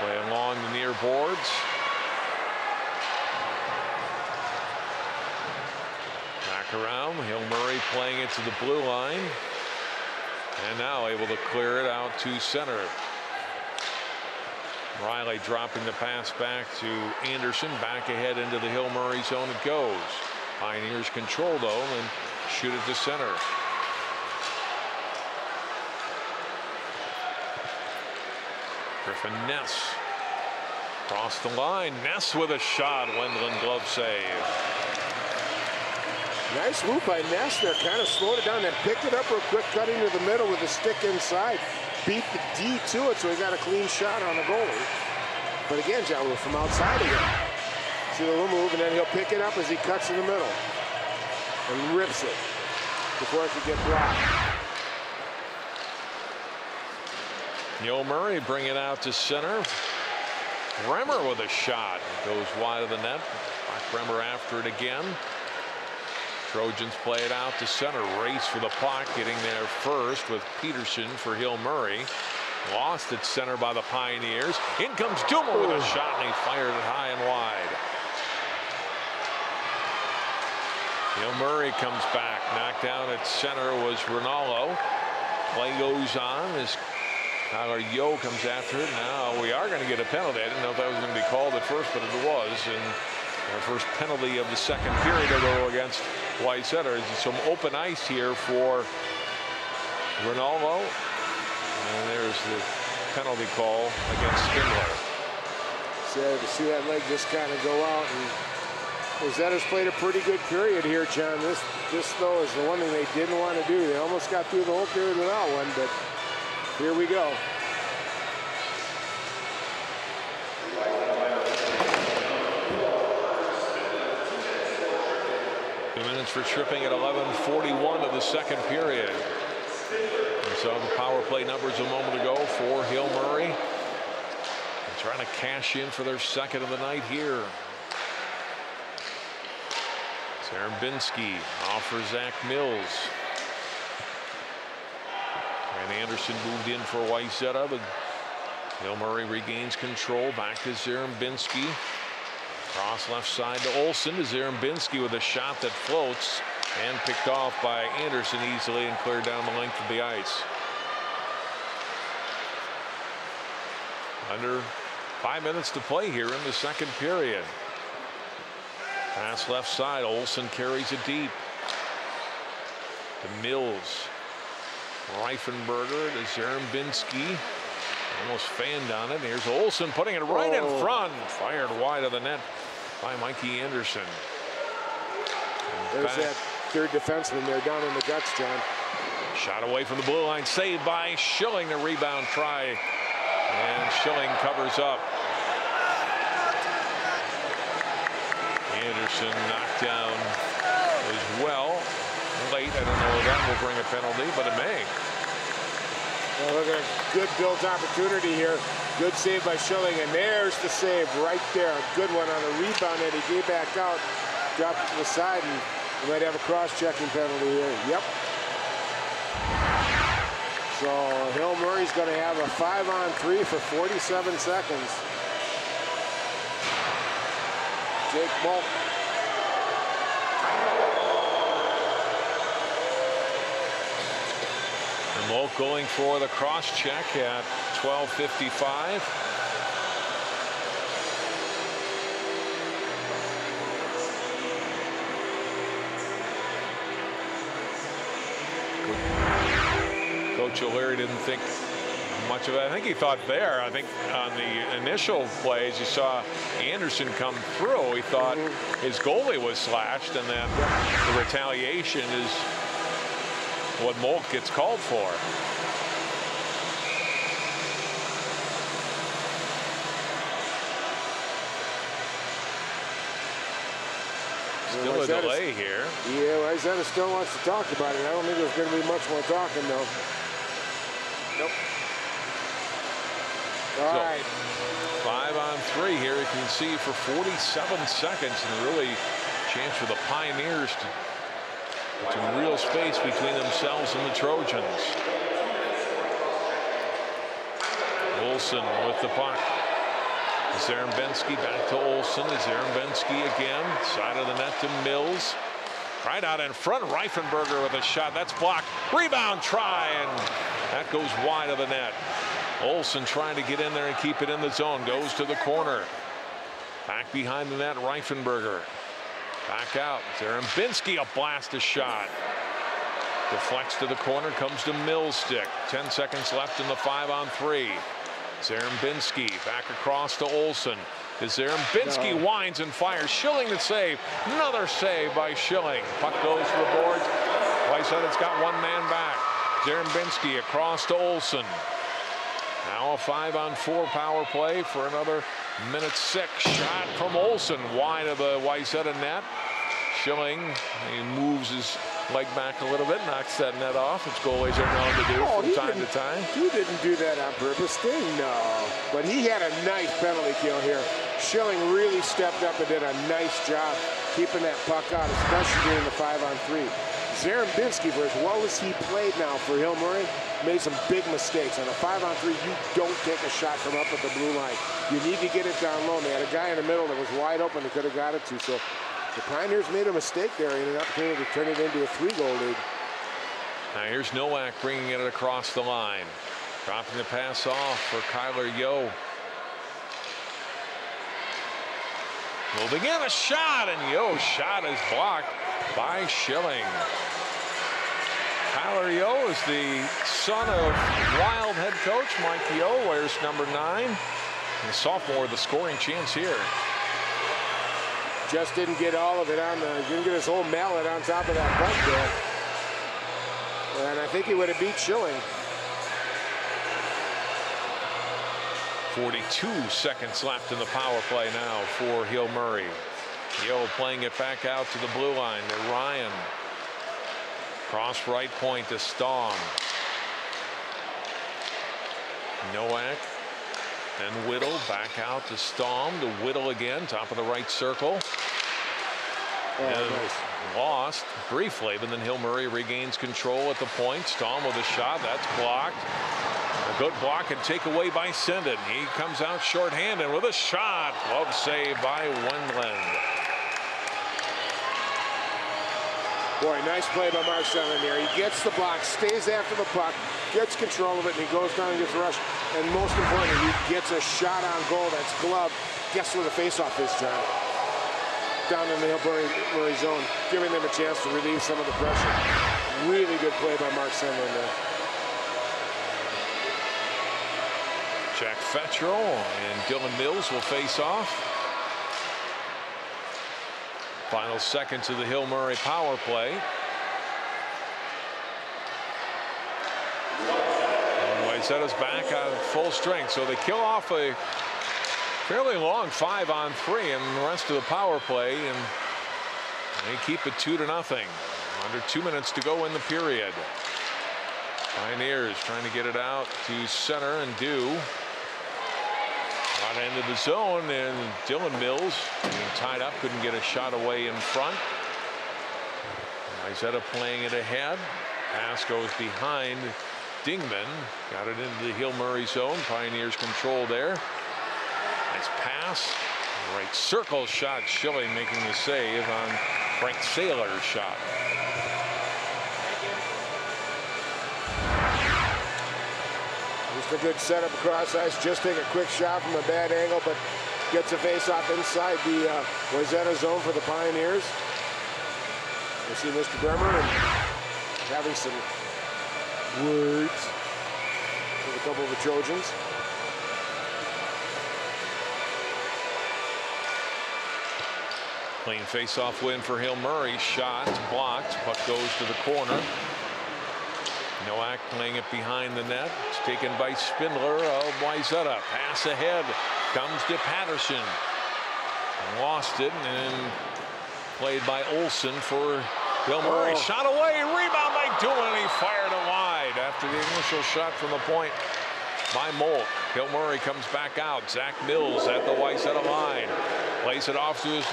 Play along the near boards. Back around. Hill Murray playing it to the blue line. And now able to clear it out to center. Riley dropping the pass back to Anderson. Back ahead into the Hill Murray zone it goes. Pioneers control though and shoot it to center. Griffin Ness. Across the line. Ness with a shot. Wendland glove save. Nice move by Ness there. Kind of slowed it down and picked it up real quick, cutting to the middle with the stick inside. Beat the D to it, so he got a clean shot on the goalie. But again, John, we're from outside again. See the little move, and then he'll pick it up as he cuts in the middle and rips it before it could get blocked. Hill Murray bring it out to center. Bremer with a shot. Goes wide of the net. Bremer after it again. Trojans play it out to center. Race for the puck. Getting there first with Peterson for Hill Murray. Lost at center by the Pioneers. In comes Duma with a shot, and he fired it high and wide. Hill Murray comes back. Knocked down at center was Rinaldo. Play goes on as Tyler Yo comes after it. Now we are going to get a penalty. I didn't know if that was going to be called at first, but it was. And our first penalty of the second period will go against Wayzata. There's some open ice here for Rinaldo. And there's the penalty call against Spindler. So to see that leg just kind of go out, and Wayzata's played a pretty good period here, John. This though is the one thing they didn't want to do. They almost got through the whole period without one, but here we go. For tripping at 11:41 of the second period. And so the power play numbers a moment ago for Hill Murray. They're trying to cash in for their second of the night here. Zarembinski off for Zach Mills. And Anderson moved in for Wayzata, but Hill Murray regains control. Back to Zarembinski. Cross left side to Olson. To Zarembinski with a shot that floats and picked off by Anderson easily and cleared down the length of the ice. Under 5 minutes to play here in the second period. Pass left side. Olson carries it deep. To Mills. Reifenberger to Zarembinski. Almost fanned on it. Here's Olson putting it right in front. Fired wide of the net by Mikey Anderson. There's that third defenseman there down in the guts, John. Shot away from the blue line. Saved by Schilling. The rebound try. And Schilling covers up. Anderson knocked down as well. Late. I don't know if that will bring a penalty, but it may. Well, look at a good built opportunity here. Good save by Schilling, and there's the save right there. A good one on a rebound that he gave back out, dropped it to the side, and we might have a cross-checking penalty here. Yep. So Hill Murray's going to have a 5-on-3 for 47 seconds. Jake Bulk. Molk going for the cross check at 12:55. Coach O'Leary didn't think much of it. I think he thought there. I think on the initial plays you saw Anderson come through. He thought his goalie was slashed, and then the retaliation is what Molk gets called for. Still a delay here. Yeah, Wayzata still wants to talk about it. I don't think there's going to be much more talking, though. Nope. All right. 5-on-3 here. You can see for 47 seconds, and really chance for the Pioneers to some real space between themselves and the Trojans. Olson with the puck. Zarembinski back to Olson. Zarembinski again. Side of the net to Mills. Right out in front. Reifenberger with a shot. That's blocked. Rebound try, and that goes wide of the net. Olson trying to get in there and keep it in the zone. Goes to the corner. Back behind the net, Reifenberger. Back out. Zarembinski, a blast, a shot. Deflects to the corner, comes to Mills' stick. 10 seconds left in the 5-on-3. Zarembinski back across to Olson. Zarembinski winds and fires. Schilling the save. Another save by Schilling. Puck goes to the boards. Wayzata's got one man back. Zarembinski across to Olson. Now a 5-on-4 power play for another minute 6. Shot from Olson wide of the Wayzata net. Schilling, he moves his leg back a little bit, knocks that net off, which goalies are known to do from time to time. He didn't do that on purpose. No. But he had a nice penalty kill here. Schilling really stepped up and did a nice job keeping that puck out, especially during the 5-on-3. Zarembinski, for as well as he played now for Hill Murray, made some big mistakes. On a 5-on-3, you don't take a shot from up at the blue line. You need to get it down low. And they had a guy in the middle that was wide open that could have got it to. So the Pioneers made a mistake there in an opportunity to turn it into a 3-goal lead. Now here's Nowak bringing it across the line. Dropping the pass off for Kyler Yo. Moving in, a shot, and Yo's shot is blocked by Schilling. Kyler Yo is the son of Wild head coach Mike Yo, wears number 9. And the sophomore with a scoring chance here. Just didn't get all of it on the, didn't get his whole mallet on top of that puck there. And I think he would have beat Schilling. 42 seconds left in the power play now for Hill Murray. Yo playing it back out to the blue line to Ryan. Cross right point to Staum. Nowak. Then Whittle back out to Staum. To Whittle again, top of the right circle. And nice. Lost briefly, but then Hill Murray regains control at the point. Staum with a shot. That's blocked. A good block and take away by Sinden. He comes out shorthanded with a shot. Glove save by Wendland. Boy, nice play by Mark Sinden there. He gets the block, stays after the puck, gets control of it, and he goes down and gets rushed. And most importantly, he gets a shot on goal that's gloved. Guess where the faceoff is, John? Down in the Hill Murray zone, giving them a chance to relieve some of the pressure. Really good play by Mark Sinden there. Jack Fetcherl and Dylan Mills will face off. Final seconds of the Hill Murray power play. And Wayzata's back on full strength, so they kill off a fairly long 5-on-3 in the rest of the power play, and they keep it 2-0. Under 2 minutes to go in the period. Pioneers trying to get it out to center and do. Right end of the zone, and Dylan Mills being tied up, couldn't get a shot away in front. Wayzata playing it ahead. Pass goes behind Dingman. Got it into the Hill Murray zone. Pioneers control there. Nice pass. Right circle shot. Schilling making the save on Frank Saylor's shot. Just a good setup across ice. Just take a quick shot from a bad angle, but gets a face-off inside the Wayzata zone for the Pioneers. You see Mr. Bremer and having some words with a couple of the Trojans. Clean face-off win for Hill Murray. Shot blocked. Puck goes to the corner. Nowak playing it behind the net. It's taken by Spindler of Wayzata. Pass ahead. Comes to Patterson. Lost it and played by Olsen for Hill Murray. Shot away. Rebound by Doolin. He fired it wide after the initial shot from the point by Molk. Hill Murray comes back out. Zach Mills at the Wayzata line. Plays it off to his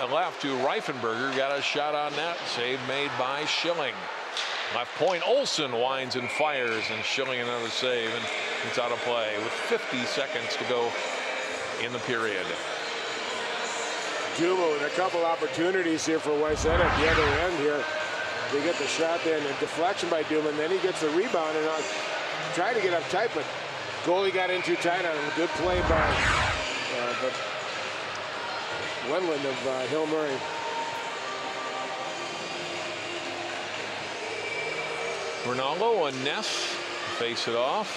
left to Reifenberger. Got a shot on net. Save made by Schilling. Left point, Olsen winds and fires, and Schilling another save, and it's out of play with 50 seconds to go in the period. Duma with a couple opportunities here for Wayzata at the other end here. They get the shot there and a deflection by Duma, and then he gets the rebound and tried to get up tight, but goalie got in too tight on him. Good play by Wendland of Hill Murray. Ronaldo and Ness face it off.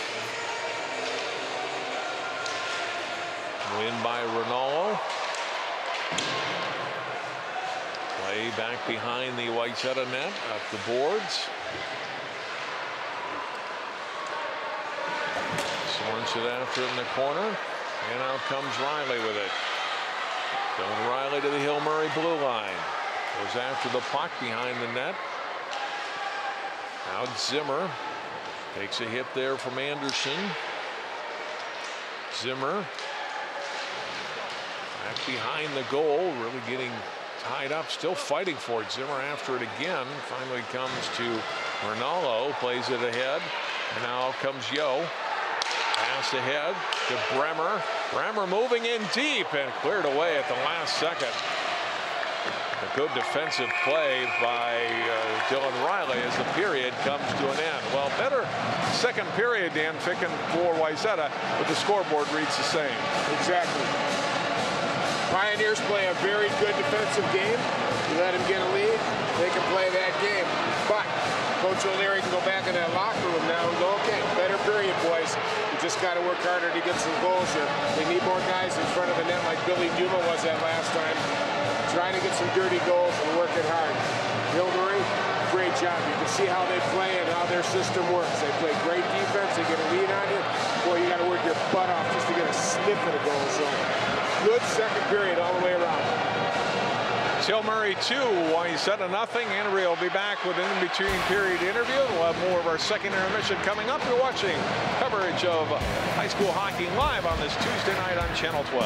Win by Ronaldo. Play back behind the Wayzata net up the boards. Sorns it after it in the corner, and out comes Riley with it. Going Riley to the Hill Murray blue line. Goes after the puck behind the net. Now Zimmer takes a hit there from Anderson. Zimmer back behind the goal, really getting tied up, still fighting for it. Zimmer after it again. Finally comes to Ronaldo, plays it ahead, and now comes Yo. Pass ahead to Bremer. Bremer moving in deep and cleared away at the last second. A good defensive play by Dylan Riley as the period comes to an end. Well, better second period, Dan Ficken, for Wayzata, but the scoreboard reads the same. Exactly. Pioneers play a very good defensive game. You let them get a lead, they can play that game. But Coach O'Leary can go back in that locker room now and go, okay, better period, boys. We just got to work harder to get some goals here. They need more guys in front of the net like Billy Duma was that last time. trying to get some dirty goals and working hard. Hill Murray, great job. You can see how they play and how their system works. They play great defense. They get a lead on you. Boy, you got to work your butt off just to get a sniff of the goal. So good second period all the way around. Hill Murray 2, Wayzata 0. Andrea will be back with an in-between period interview. We'll have more of our second intermission coming up. You're watching coverage of high school hockey live on this Tuesday night on Channel 12.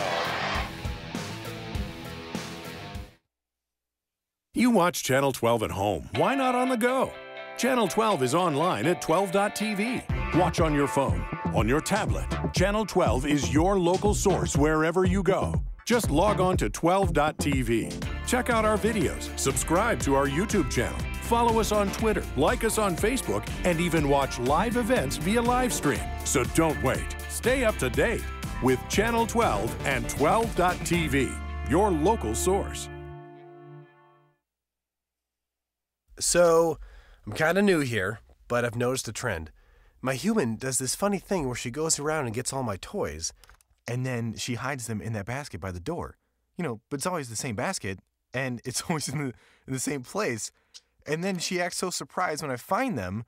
You watch Channel 12 at home. Why not on the go? Channel 12 is online at 12.tv. Watch on your phone, on your tablet. Channel 12 is your local source wherever you go. Just log on to 12.tv. Check out our videos, subscribe to our YouTube channel, follow us on Twitter, like us on Facebook, and even watch live events via live stream. So don't wait. Stay up to date with Channel 12 and 12.tv, your local source. So, I'm kind of new here, but I've noticed a trend. My human does this funny thing where she goes around and gets all my toys, and then she hides them in that basket by the door. You know, but it's always the same basket, and it's always in the same place. And then she acts so surprised when I find them,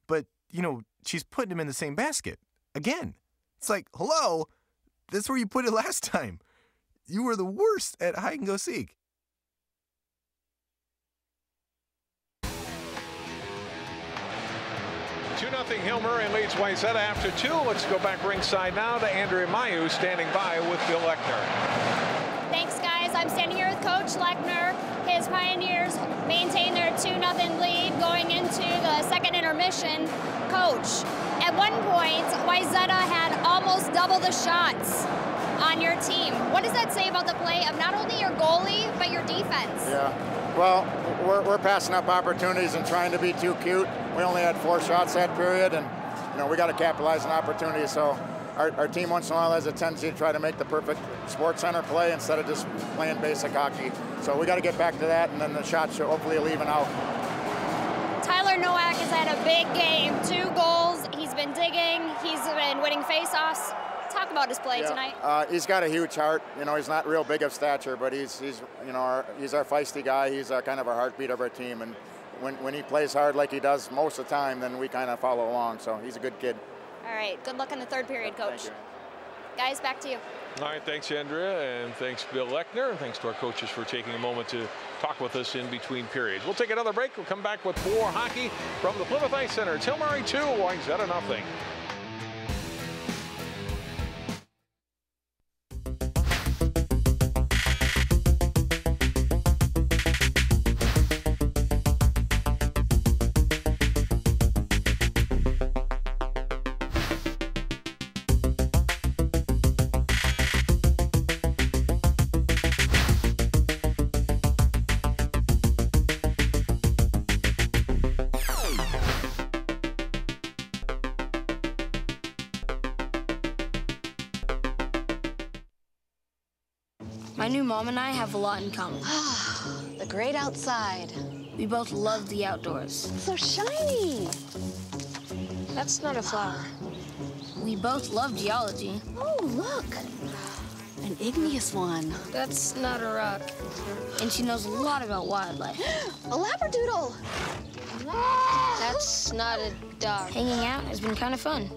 but, you know, she's putting them in the same basket. Again. It's like, hello, that's where you put it last time. You were the worst at hide and go seek. 2-0 Hill Murray leads Wayzata after 2. Let's go back ringside now to Andrea Mayu standing by with Bill Lechner. Thanks, guys. I'm standing here with Coach Lechner. His Pioneers maintain their 2-0 lead going into the second intermission. Coach, at one point, Wayzata had almost double the shots on your team. What does that say about the play of not only your goalie, but your defense? Yeah, well, we're passing up opportunities and trying to be too cute. We only had 4 shots that period, and you know we got to capitalize on opportunities. So our team once in a while has a tendency to try to make the perfect sports center play instead of just playing basic hockey. So we got to get back to that, and then the shots should hopefully even out. Tyler Nowak has had a big game. 2 goals. He's been digging. He's been winning faceoffs. Talk about his play tonight. He's got a huge heart. You know, he's not real big of stature, but he's you know he's our feisty guy. He's kind of our heartbeat of our team, and when he plays hard like he does most of the time, then we kind of follow along. So he's a good kid. All right, good luck in the third period, Coach. Thank you. Guys, back to you. All right, thanks, Andrea, and thanks, Bill Lechner, and thanks to our coaches for taking a moment to talk with us in between periods. We'll take another break. We'll come back with more hockey from the Plymouth Ice Center. Hill Murray 2, Wayzata 0. My new mom and I have a lot in common. The great outside. We both love the outdoors. So shiny. That's not a flower. We both love geology. Oh, look. An igneous one. That's not a rock. And she knows a lot about wildlife. A labradoodle. That's not a dog. Hanging out has been kind of fun.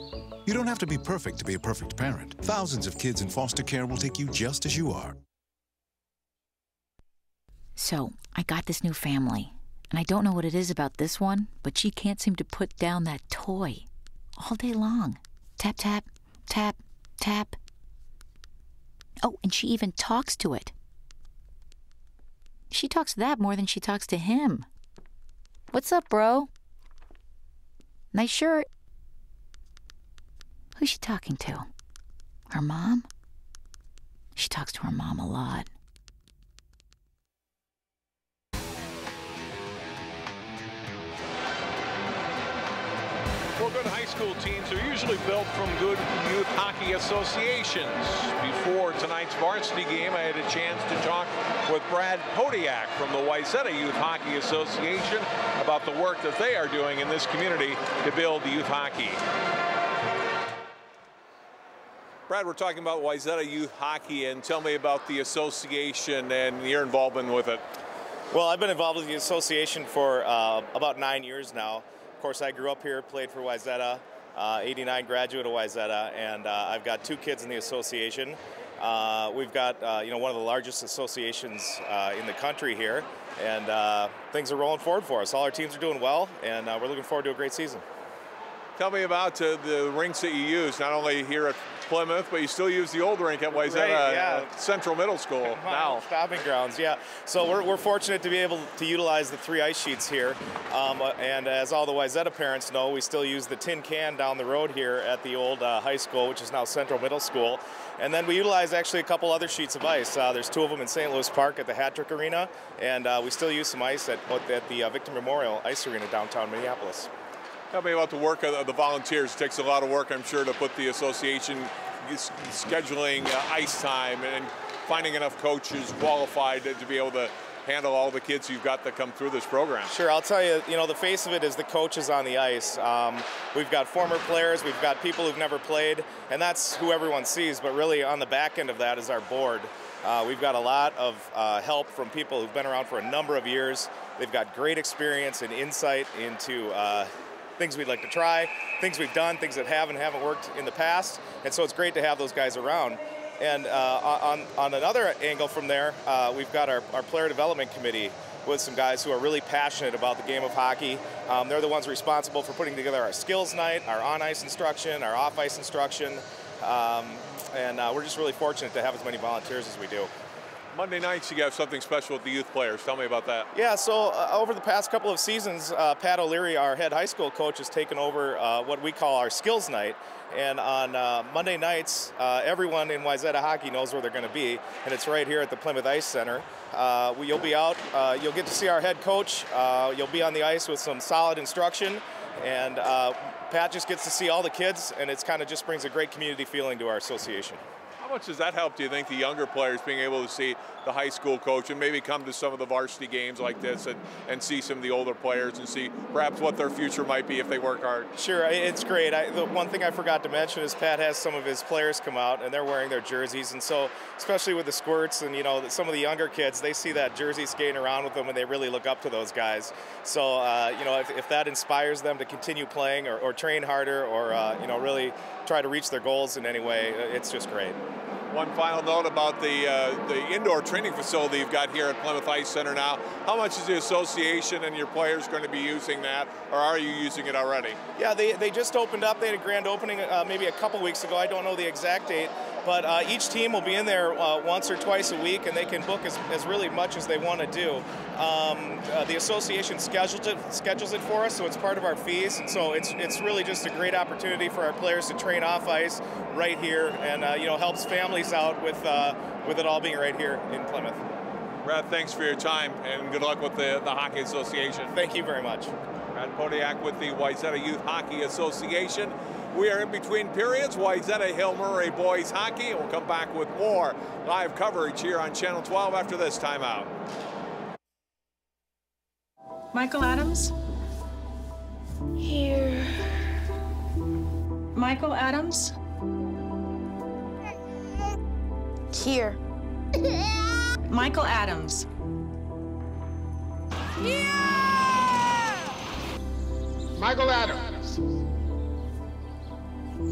You don't have to be perfect to be a perfect parent. Thousands of kids in foster care will take you just as you are. So, I got this new family, and I don't know what it is about this one, but she can't seem to put down that toy all day long. Tap, tap, tap, tap. Oh, and she even talks to it. She talks to that more than she talks to him. What's up, bro? Nice shirt. Who's she talking to? Her mom? She talks to her mom a lot. Well, good high school teams are usually built from good youth hockey associations. Before tonight's varsity game, I had a chance to talk with Brad Podiak from the Wayzata Youth Hockey Association about the work that they are doing in this community to build youth hockey. Brad, we're talking about Wayzata Youth Hockey, and tell me about the association and your involvement with it. Well, I've been involved with the association for about 9 years now. Of course, I grew up here, played for Wayzata, 89 graduate of Wayzata, and I've got 2 kids in the association. We've got one of the largest associations in the country here, and things are rolling forward for us. All our teams are doing well, and we're looking forward to a great season. Tell me about the rinks that you use, not only here at Plymouth, but you still use the old rink at Wayzata Central Middle School now. Stopping grounds, yeah. So we're fortunate to be able to utilize the 3 ice sheets here. And as all the Wayzata parents know, we still use the tin can down the road here at the old high school, which is now Central Middle School. And then we utilize actually a couple other sheets of ice. There's 2 of them in St. Louis Park at the Hat-Trick Arena, and we still use some ice at the Victor Memorial Ice Arena downtown Minneapolis. Tell me about the work of the volunteers. It takes a lot of work, I'm sure, to put the association scheduling ice time and finding enough coaches qualified to be able to handle all the kids you've got that come through this program. Sure, I'll tell you, the face of it is the coaches on the ice. We've got former players, we've got people who've never played, and that's who everyone sees, but really on the back end of that is our board. We've got a lot of help from people who've been around for a number of years. They've got great experience and insight into things we'd like to try, things we've done, things that have and haven't worked in the past, and so it's great to have those guys around. And on another angle from there, we've got our player development committee with some guys who are really passionate about the game of hockey. They're the ones responsible for putting together our skills night, our on-ice instruction, our off-ice instruction, and we're just really fortunate to have as many volunteers as we do. Monday nights, you have something special with the youth players. Tell me about that. Yeah, so over the past couple of seasons, Pat O'Leary, our head high school coach, has taken over what we call our skills night. And on Monday nights, everyone in Wayzata hockey knows where they're going to be, and it's right here at the Plymouth Ice Center. You'll be out, you'll get to see our head coach, you'll be on the ice with some solid instruction, and Pat just gets to see all the kids, and it's kind of just brings a great community feeling to our association. How much does that help, do you think, the younger players being able to see the high school coach and maybe come to some of the varsity games like this and see some of the older players and see perhaps what their future might be if they work hard? Sure, it's great. The one thing I forgot to mention is Pat has some of his players come out and they're wearing their jerseys, and so especially with the squirts and some of the younger kids, they see that jersey skating around with them and they really look up to those guys. So if that inspires them to continue playing or train harder or really try to reach their goals in any way, it's just great. One final note about the indoor training facility you've got here at Plymouth Ice Center now. How much is the association and your players going to be using that, or are you using it already? Yeah, they just opened up. They had a grand opening maybe a couple weeks ago. I don't know the exact date, but each team will be in there once or twice a week, and they can book as really much as they want to do. The association schedules it for us, so it's part of our fees, and so it's really just a great opportunity for our players to train off ice right here, and helps families out with it all being right here in Plymouth. Brad, thanks for your time, and good luck with the Hockey Association. Thank you very much. Brad Podiak with the Wayzata Youth Hockey Association. We are in between periods. Wayzata Hill Murray boys hockey, and we'll come back with more live coverage here on Channel 12 after this timeout. Michael Adams? Here. Michael Adams? Here. Michael Adams. Michael Adams.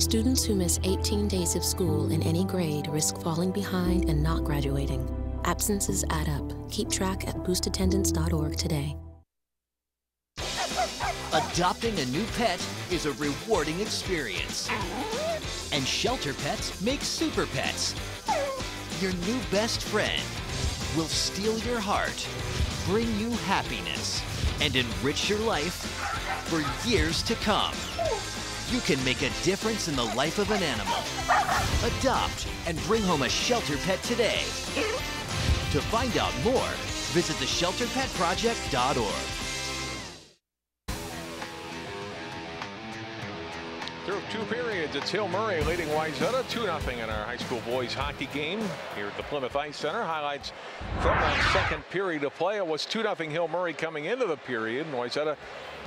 Students who miss 18 days of school in any grade risk falling behind and not graduating. Absences add up. Keep track at boostattendance.org today. Adopting a new pet is a rewarding experience. And Shelter Pets makes super pets. Your new best friend will steal your heart, bring you happiness, and enrich your life for years to come. You can make a difference in the life of an animal. Adopt and bring home a Shelter Pet today. To find out more, visit theshelterpetproject.org. Through 2 periods, it's Hill Murray leading Wayzata 2-0 in our high school boys hockey game here at the Plymouth Ice Center. Highlights from that second period of play. It was 2-0 Hill Murray coming into the period, and Wayzata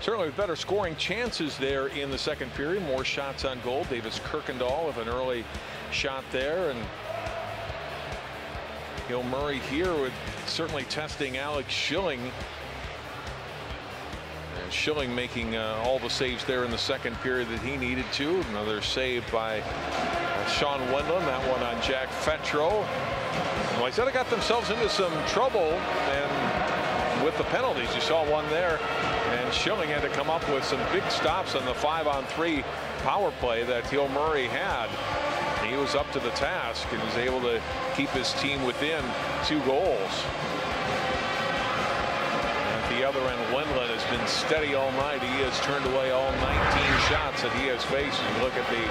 certainly with better scoring chances there in the second period. More shots on goal. Davis Kirkendall with an early shot there, and Hill Murray here with certainly testing Alex Schilling. And Schilling making all the saves there in the second period that he needed to. Another save by Sean Wendland, that one on Jack Fetro. And Wayzata got themselves into some trouble, and with the penalties, you saw one there, and Schilling had to come up with some big stops on the 5-on-3 power play that Hill Murray had. He was up to the task and was able to keep his team within 2 goals. At the other end, Wendland has been steady all night. He has turned away all 19 shots that he has faced. You look at the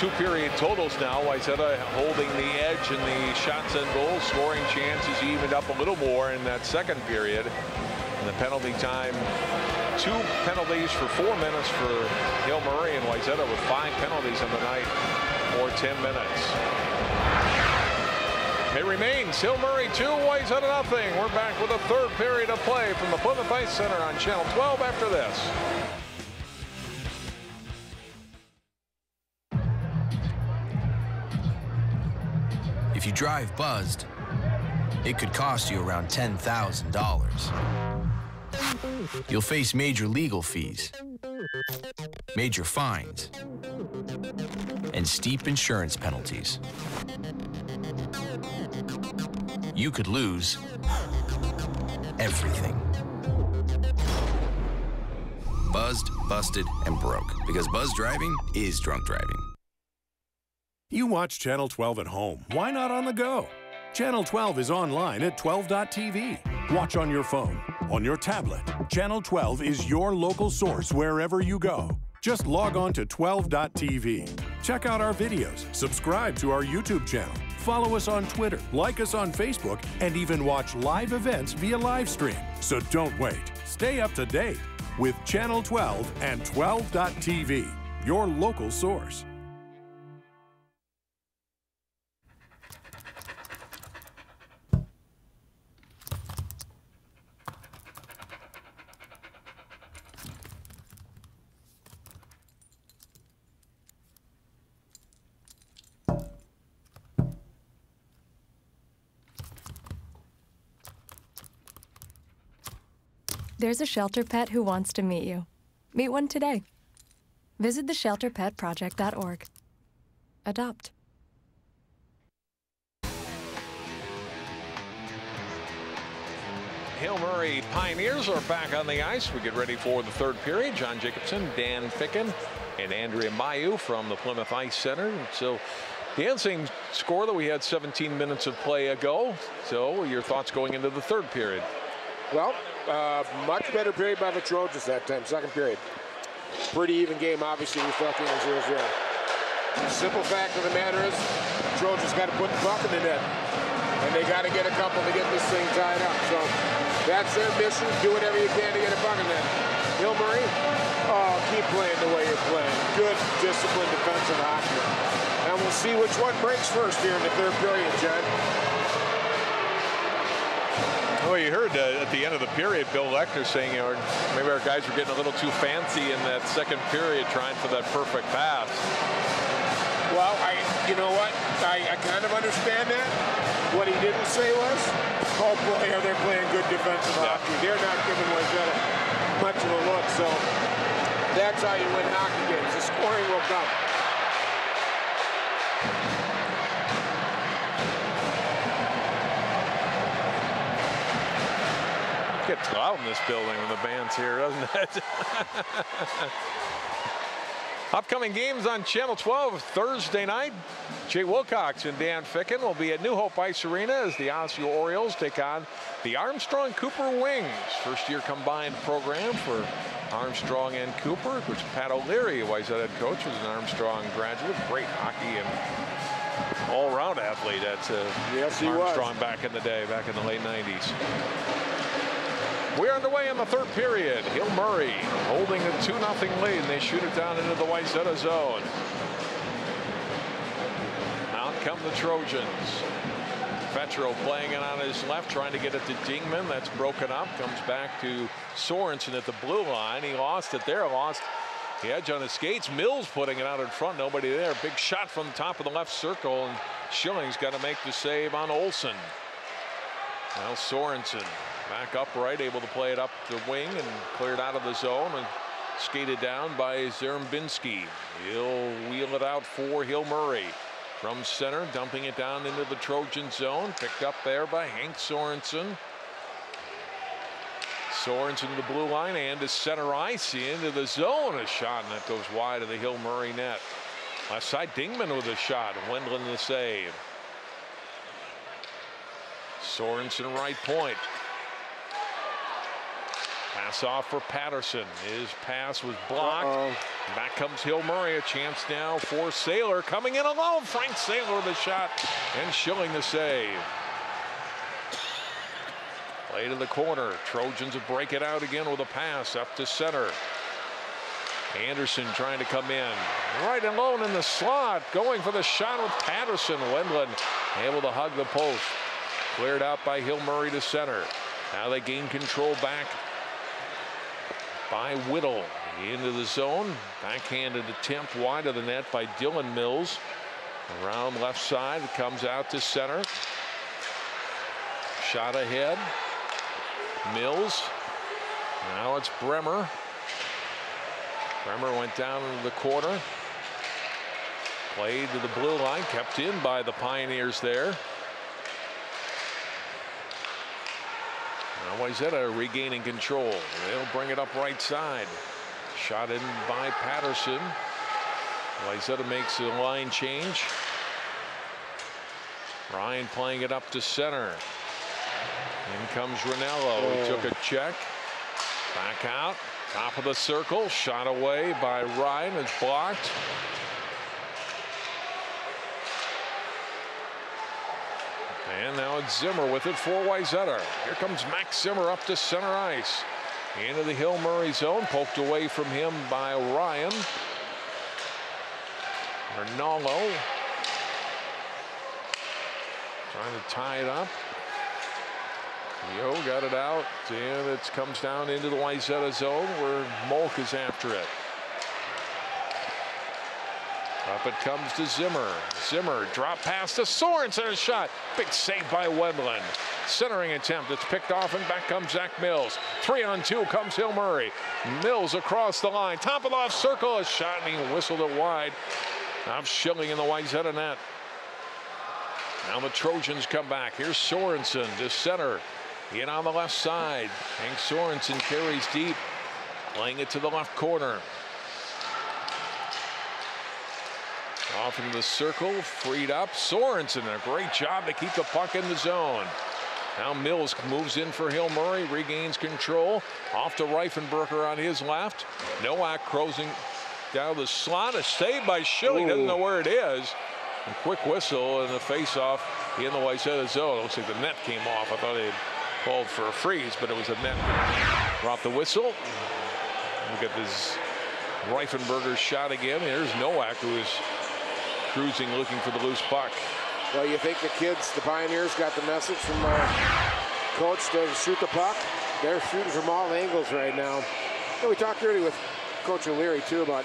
2-period totals now. Wayzata holding the edge in the shots and goals. Scoring chances evened up a little more in that second period. And the penalty time, 2 penalties for 4 minutes for Hill Murray, and Wayzata with 5 penalties in the night for 10 minutes. It remains Hill Murray 2, Wayzata nothing. We're back with a third period of play from the Plymouth Ice Center on Channel 12 after this. If you drive buzzed, it could cost you around $10,000. You'll face major legal fees, major fines, and steep insurance penalties. You could lose everything. Buzzed, busted, and broke. Because buzz driving is drunk driving. You watch Channel 12 at home. Why not on the go? Channel 12 is online at 12.tv. Watch on your phone, on your tablet. Channel 12 is your local source wherever you go. Just log on to 12.tv. Check out our videos, subscribe to our YouTube channel, follow us on Twitter, like us on Facebook, and even watch live events via live stream. So don't wait. Stay up to date with Channel 12 and 12.tv, your local source. There's a shelter pet who wants to meet you. Meet one today. Visit theshelterpetproject.org. Adopt. Hill Murray Pioneers are back on the ice. We get ready for the third period. John Jacobson, Dan Ficken, and Andrea Mayu from the Plymouth Ice Center. So the same score that we had 17 minutes of play ago. So your thoughts going into the third period? Well, much better period by the Trojans that time, second period. Pretty even game, obviously, reflecting on 0-0. The simple fact of the matter is, the Trojans got to put the puck in the net. And they got to get a couple to get this thing tied up. So that's their mission. Do whatever you can to get a puck in net. Hill Murray, keep playing the way you're playing. Good, disciplined defensive hockey. And we'll see which one breaks first here in the third period, Judd. Well, you heard at the end of the period, Bill Lecter saying, you know, maybe our guys were getting a little too fancy in that second period, trying for that perfect pass. Well, you know what? I kind of understand that. What he didn't say was, oh boy, are they playing good defensive hockey. They're not giving Wayzata much of a look. So that's how you win hockey games. The scoring will come. Gets loud in this building when the band's here, doesn't it? Upcoming games on Channel 12 Thursday night. Jay Wilcox and Dan Ficken will be at New Hope Ice Arena as the Osseo Orioles take on the Armstrong Cooper Wings. First-year combined program for Armstrong and Cooper, which Pat O'Leary, Wayzata head coach, was an Armstrong graduate. Great hockey and all-around athlete at yes, he Armstrong was. back in the day, back in the late 90s. We're underway in the third period. Hill Murray holding a 2-0 lead, and they shoot it down into the Wayzata zone. Out come the Trojans. Fetro playing it on his left, trying to get it to Dingman. That's broken up. Comes back to Sorensen at the blue line. He lost it there. Lost The edge on his skates. Mills putting it out in front. Nobody there. Big shot from the top of the left circle, and Schilling's got to make the save on Olsen. Now Sorensen back upright, able to play it up the wing and cleared out of the zone and skated down by Zermbinski. He'll wheel it out for Hill Murray. From center, dumping it down into the Trojan zone. Picked up there by Hank Sorensen. Sorensen to the blue line and to center ice into the zone. A shot, and that goes wide of the Hill Murray net. Left side, Dingman with a shot. Wendland the save. Sorensen right point. Pass off for Patterson. His pass was blocked. Back comes Hill Murray. A chance now for Saylor. Coming in alone. Frank Saylor with a shot. And Schilling the save. Play to the corner. Trojans will break it out again with a pass up to center. Anderson trying to come in. Right alone in the slot. Going for the shot with Patterson. Wendland able to hug the post. Cleared out by Hill Murray to center. Now they gain control back by Whittle. Into the zone. Backhanded attempt wide of the net by Dylan Mills. Around left side. It comes out to center. Shot ahead. Mills. Now it's Bremer. Bremer went down into the corner. Played to the blue line. Kept in by the Pioneers there. Now Wayzata regaining control. They'll bring it up right side. Shot in by Patterson. Wayzata makes the line change. Ryan playing it up to center. In comes Ranello. He took a check. Back out. Top of the circle. Shot away by Ryan. It's blocked. And now it's Zimmer with it for Wayzata. Here comes Max Zimmer up to center ice. Into the Hill Murray zone. Poked away from him by Ryan. Ranallo trying to tie it up. Yo got it out, and it comes down into the Wayzata zone where Molk is after it. Up it comes to Zimmer. Zimmer drop pass to Sorensen, a shot. Big save by Wendland. Centering attempt. It's picked off, and back comes Zach Mills. 3-on-2 comes Hill Murray. Mills across the line. Top of the left circle. A shot, and he whistled it wide. Now Schilling in the Wayzata net. Now the Trojans come back. Here's Sorensen to center. In on the left side. Hank Sorensen carries deep. Playing it to the left corner. Off into the circle. Freed up. Sorensen, a great job to keep the puck in the zone. Now Mills moves in for Hill Murray. Regains control. Off to Reifenberger on his left. Nowak closing down the slot. A save by Schilling. Doesn't know where it is. A quick whistle and the face-off in the Wayzata zone. Looks like the net came off. I thought they had called for a freeze, but it was a net. Drop the whistle. Look at this Reifenberger's shot again. There's Nowak, who is cruising, looking for the loose puck. Well, you think the kids, the Pioneers, got the message from coach to shoot the puck? They're shooting from all angles right now. And we talked earlier with Coach O'Leary, too, about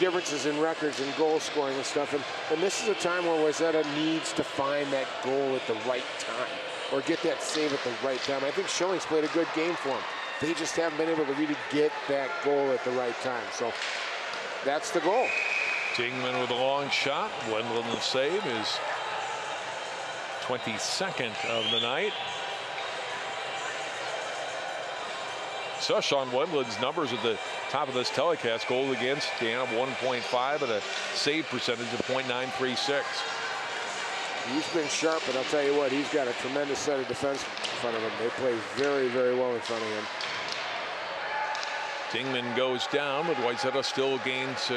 differences in records and goal scoring and stuff. And this is a time where Wayzata needs to find that goal at the right time, or get that save at the right time. I think Schilling's played a good game for him. They just haven't been able to really get that goal at the right time. So that's the goal. Dingman with a long shot. Wendland the save is 22nd of the night. So Sean Wendland's numbers at the top of this telecast: goal against down 1.5 and a save percentage of .936. He's been sharp, but I'll tell you what, he's got a tremendous set of defense in front of him. They play very, very well in front of him. Dingman goes down, but Wayzata still gains,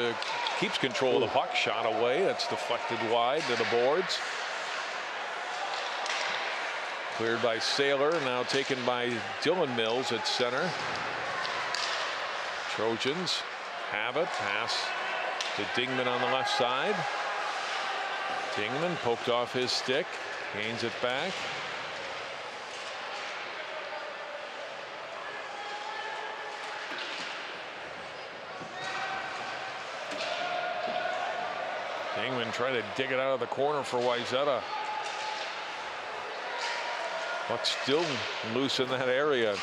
keeps control of the puck. Shot away. That's deflected wide to the boards. Cleared by Saylor, now taken by Dylan Mills at center. Trojans have it. Pass to Dingman on the left side. Dingman poked off his stick, gains it back. Dingman trying to dig it out of the corner for Wayzata. Puck still loose in that area.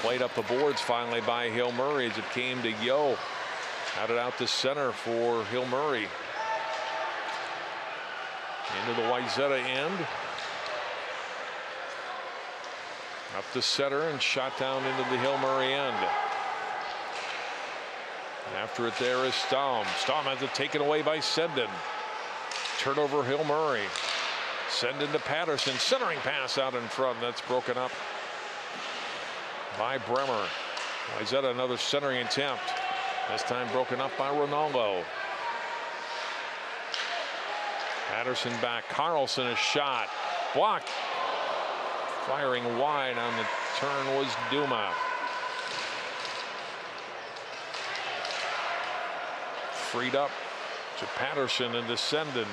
Played up the boards finally by Hill Murray as it came to Yo. Had it out to center for Hill Murray. Into the Wayzata end. Up the center and shot down into the Hill Murray end. After it there is Staum. Staum has it taken away by Sendon. Turnover Hill Murray. Sendon to Patterson. Centering pass out in front. That's broken up by Bremer. Wayzata another centering attempt. This time broken up by Ronaldo. Patterson back. Carlson a shot. Blocked. Firing wide on the turn was Duma. Freed up to Patterson and to Sendon.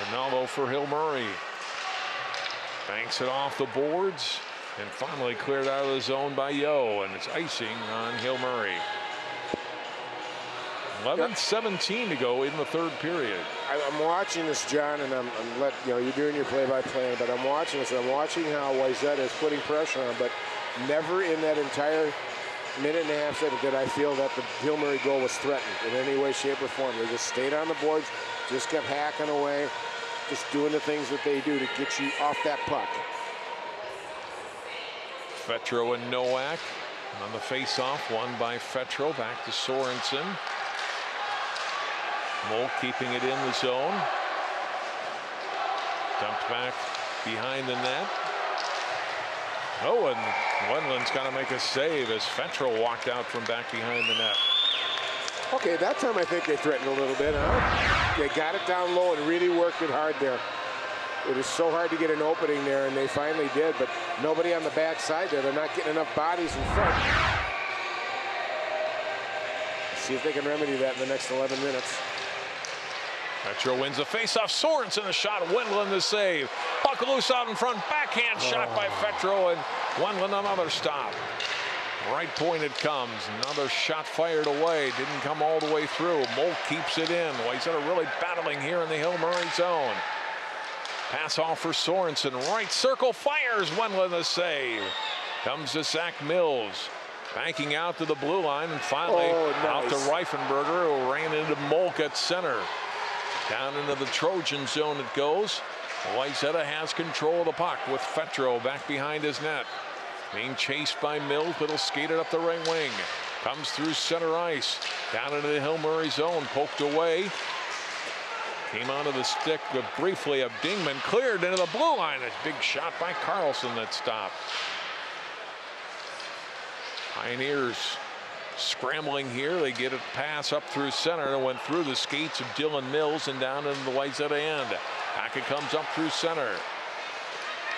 Ronaldo for Hill Murray. Banks it off the boards and finally cleared out of the zone by Yo, and it's icing on Hill Murray. 11:17 to go in the third period. I'm watching this, John, and I'm you're doing your play-by-play, but I'm watching this. And I'm watching how Wayzata is putting pressure on, but never in that entire minute and a half second did I feel that the Hill Murray goal was threatened in any way, shape, or form. They just stayed on the boards, just kept hacking away, just doing the things that they do to get you off that puck. Fetro and Nowak on the face-off, won by Fetro. Back to Sorensen. Mole keeping it in the zone. Dumped back behind the net. Oh, and Wendland's got to make a save as Fetro walked out from back behind the net. Okay, that time I think they threatened a little bit, huh? They got it down low and really worked it hard there. It was so hard to get an opening there, and they finally did, but nobody on the back side there. They're not getting enough bodies in front. See if they can remedy that in the next 11 minutes. Fetro wins the faceoff. Sorensen a shot. Wendland the save. Puck loose out in front. Backhand shot by Fetro, and Wendland another stop. Right point it comes. Another shot fired away. Didn't come all the way through. Molt keeps it in. Wayzata really battling here in the Hill Murray zone. Pass off for Sorensen. Right circle fires. Wendland the save. Comes to Zach Mills. Banking out to the blue line, and finally out to Reifenberger, who ran into Molk at center. Down into the Trojan zone it goes. Wayzata has control of the puck with Fetro back behind his net. Being chased by Mills, but he'll skate it up the right wing. Comes through center ice. Down into the Hill Murray zone, poked away. Came onto the stick but briefly of Dingman. Cleared into the blue line. A big shot by Carlson that stopped. Pioneers scrambling here. They get a pass up through center and went through the skates of Dylan Mills and down into the Wayzata end. Back it comes up through center.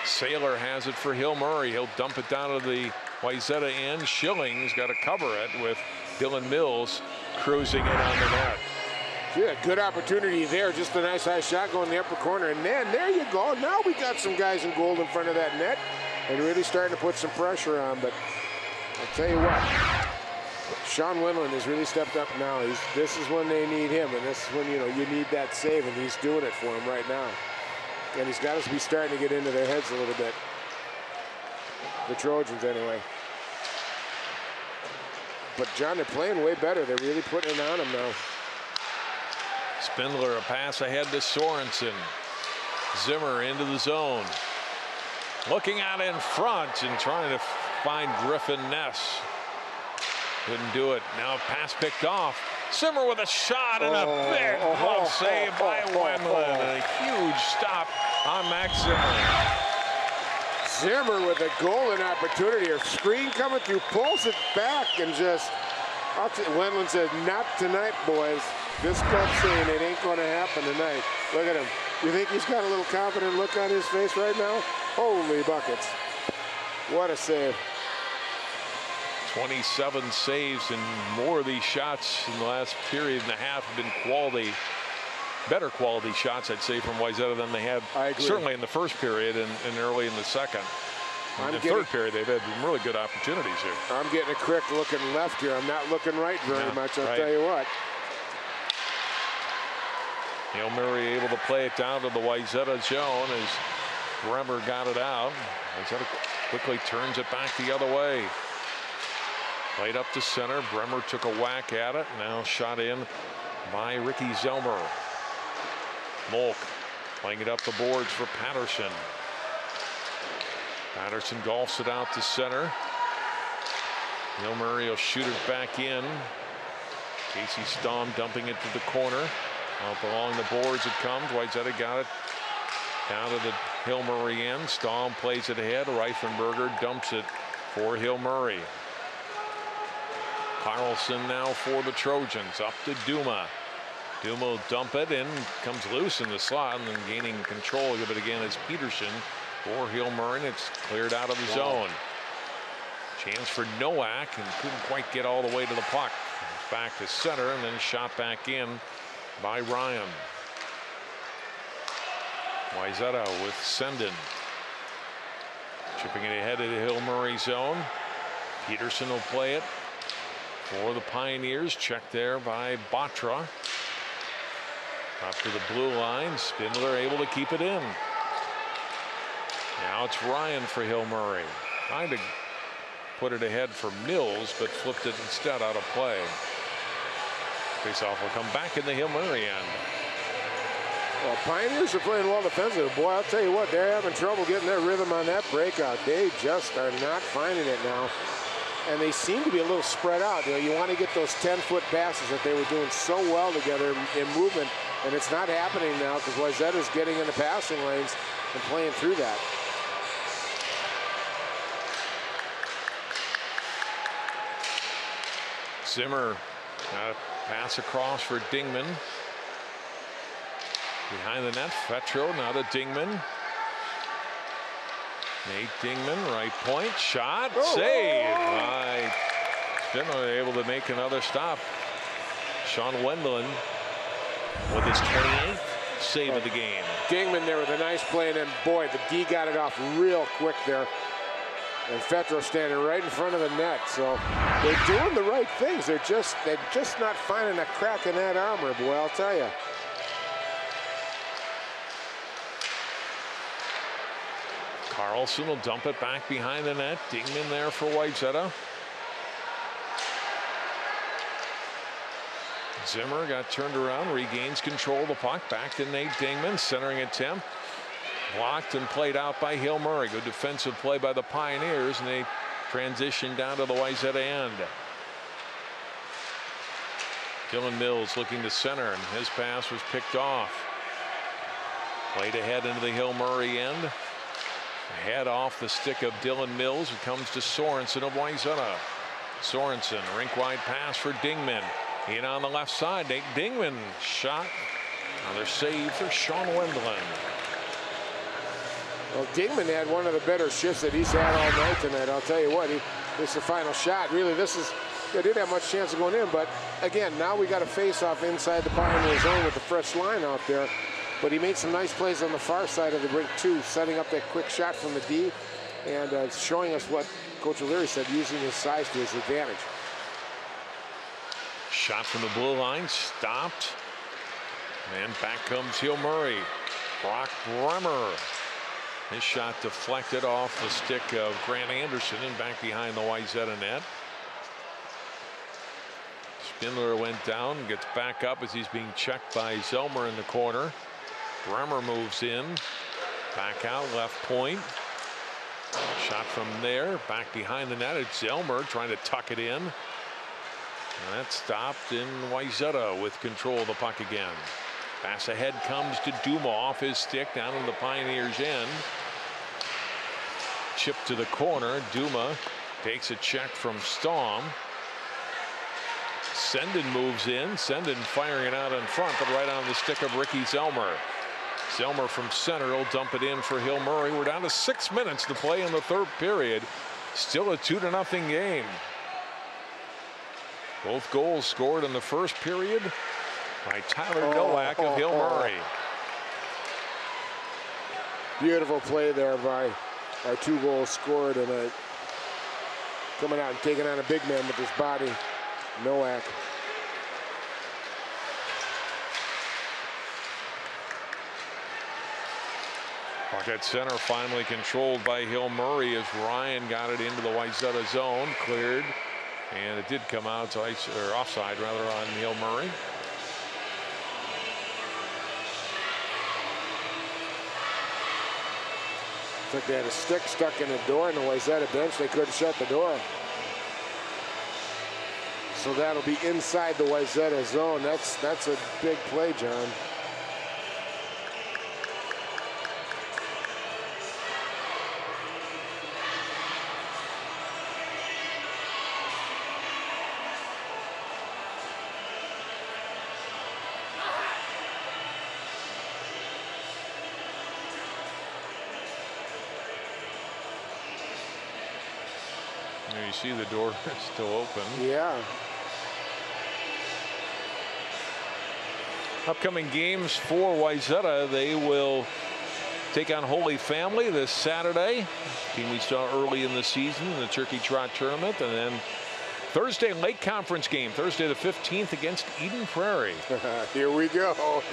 Saylor has it for Hill Murray. He'll dump it down to the Wayzata end. Schilling's got to cover it with Dylan Mills cruising in on the net. Yeah, good opportunity there. Just a nice high shot going in the upper corner. And then there you go. Now we got some guys in goal in front of that net and really starting to put some pressure on. But I'll tell you what, Sean Wendland has really stepped up now. This is when they need him, and this is when you need that save, and he's doing it for him right now. And he's got to be starting to get into their heads a little bit. The Trojans, anyway. But John, they're playing way better. They're really putting it on him now. Spindler a pass ahead to Sorensen. Zimmer into the zone. Looking out in front and trying to find Griffin Ness. Couldn't do it. Now pass picked off. Zimmer with a shot and a big glove save by Wendland. And a huge stop on Max Zimmer. Zimmer with a golden opportunity. A screen coming through, pulls it back and just, Wendland said, not tonight, boys. This club's saying it ain't going to happen tonight. Look at him. You think he's got a little confident look on his face right now? Holy buckets. What a save. 27 saves, and more of these shots in the last period and a half have been better quality shots, I'd say, from Wayzata than they had certainly in the first period and early in the second. In the third period, they've had some really good opportunities here. I'm getting a quick looking left here. I'm not looking right very much, I'll tell you what. Hail Mary able to play it down to the Wayzata zone as Bremer got it out. Wayzata quickly turns it back the other way. Played up to center. Bremer took a whack at it. Now shot in by Ricky Zelmer. Molk playing it up the boards for Patterson. Patterson golfs it out to center. Hail Mary will shoot it back in. Casey Stamm dumping it to the corner. Up along the boards it comes. Wayzata got it down to the Hail Mary end. Stamm plays it ahead. Reifenberger dumps it for Hail Mary. Carlson now for the Trojans. Up to Duma. Duma will dump it in. Comes loose in the slot and then gaining control of it again as Peterson for Hail Mary. It's cleared out of the zone. Chance for Nowak and couldn't quite get all the way to the puck. Back to center and then shot back in by Ryan. Wayzata with Sendin. Chipping it ahead of the Hail Mary zone. Peterson will play it for the Pioneers. Checked there by Batra. Up to the blue line. Spindler able to keep it in. Now it's Ryan for Hail Mary. Trying to put it ahead for Mills, but flipped it instead out of play. Faceoff will come back in the Hail Mary end. Well, Pioneers are playing well defensively. Boy, I'll tell you what, they're having trouble getting their rhythm on that breakout. They just are not finding it now. And they seem to be a little spread out. You know, you want to get those 10-foot passes that they were doing so well together in movement, and it's not happening now because Wayzata's getting in the passing lanes and playing through that. Zimmer got a pass across for Dingman. Behind the net, Fetro now to Dingman. Nate Dingman, right point, shot, save. Spindler able to make another stop. Sean Wendland with his 28th save of the game. Dingman there with a nice play, and then boy, the D got it off real quick there. And Fetro standing right in front of the net, so they're doing the right things. They're just not finding a crack in that armor, boy, I'll tell you. Carlson will dump it back behind the net. Dingman there for Wayzata. Zimmer got turned around, regains control of the puck. Back to Nate Dingman, centering attempt. Blocked and played out by Hail Mary. Good defensive play by the Pioneers, and they transition down to the Wayzata end. Dylan Mills looking to center, and his pass was picked off. Played ahead into the Hail Mary end. Head off the stick of Dylan Mills. It comes to Sorensen of Wayzata. Sorensen, rink-wide pass for Dingman. In on the left side, Nate Dingman shot. Another save for Sean Wendland. Well, Dingman had one of the better shifts that he's had all night tonight. I'll tell you what, this is the final shot. Really, they didn't have much chance of going in, but again, now we got a face-off inside the Pioneer zone with the fresh line out there. But he made some nice plays on the far side of the rink too, setting up that quick shot from the D, and showing us what Coach O'Leary said, using his size to his advantage. Shot from the blue line, stopped, and back comes Hail Mary. Brock Bremer. His shot deflected off the stick of Grant Anderson and back behind the Wayzata net. Spindler went down, gets back up as he's being checked by Zelmer in the corner. Bremer moves in, back out, left point. Shot from there, back behind the net. It's Zelmer trying to tuck it in. And that stopped in Wayzata with control of the puck again. Pass ahead comes to Duma off his stick down in the Pioneers' end. Chip to the corner. Duma takes a check from Stamm. Sendin moves in. Sendin firing it out in front, but right on the stick of Ricky Zelmer. Zelmer from center will dump it in for Hail Mary. We're down to 6 minutes to play in the third period. Still a 2-0 game. Both goals scored in the first period by Tyler Nowak of Hail Mary. Beautiful play there by our 2 goals scorer tonight. Coming out and taking on a big man with his body, Nowak. Puck at center, finally controlled by Hill Murray as Ryan got it into the Wayzata zone, cleared, and it did come out to offside rather on Hill Murray. It's like they had a stick stuck in the door in the Wayzata bench. They couldn't shut the door. So that'll be inside the Wayzata zone. That's a big play, John. You see the door still open. Yeah. Upcoming games for Wayzata, they will take on Holy Family this Saturday. Team we saw early in the season in the Turkey Trot Tournament. And then Thursday, Lake Conference game, Thursday the 15th against Eden Prairie. Here we go.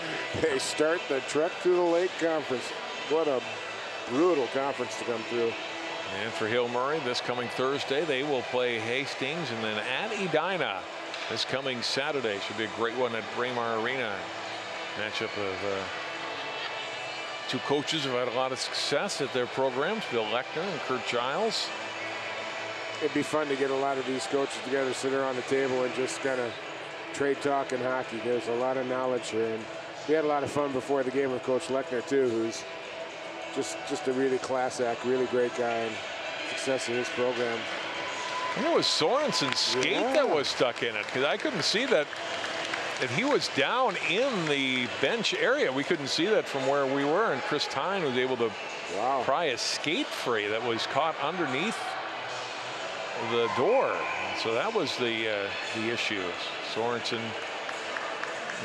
They start the trek through the Lake Conference. What a brutal conference to come through. And for Hill Murray, this coming Thursday, they will play Hastings and then at Edina this coming Saturday. Should be a great one at Braemar Arena. Matchup of 2 coaches who have had a lot of success at their programs, Bill Lechner and Kurt Giles. It'd be fun to get a lot of these coaches together, sit around the table and just kind of trade talk and hockey. There's a lot of knowledge here. And we had a lot of fun before the game with Coach Lechner, too, who's just a really class act, really great guy, and success in his program. And it was Sorensen's skate that was stuck in it, because I couldn't see that he was down in the bench area. We couldn't see that from where we were, and Chris Tyne was able to pry a skate free that was caught underneath the door. And so that was the issue. Sorensen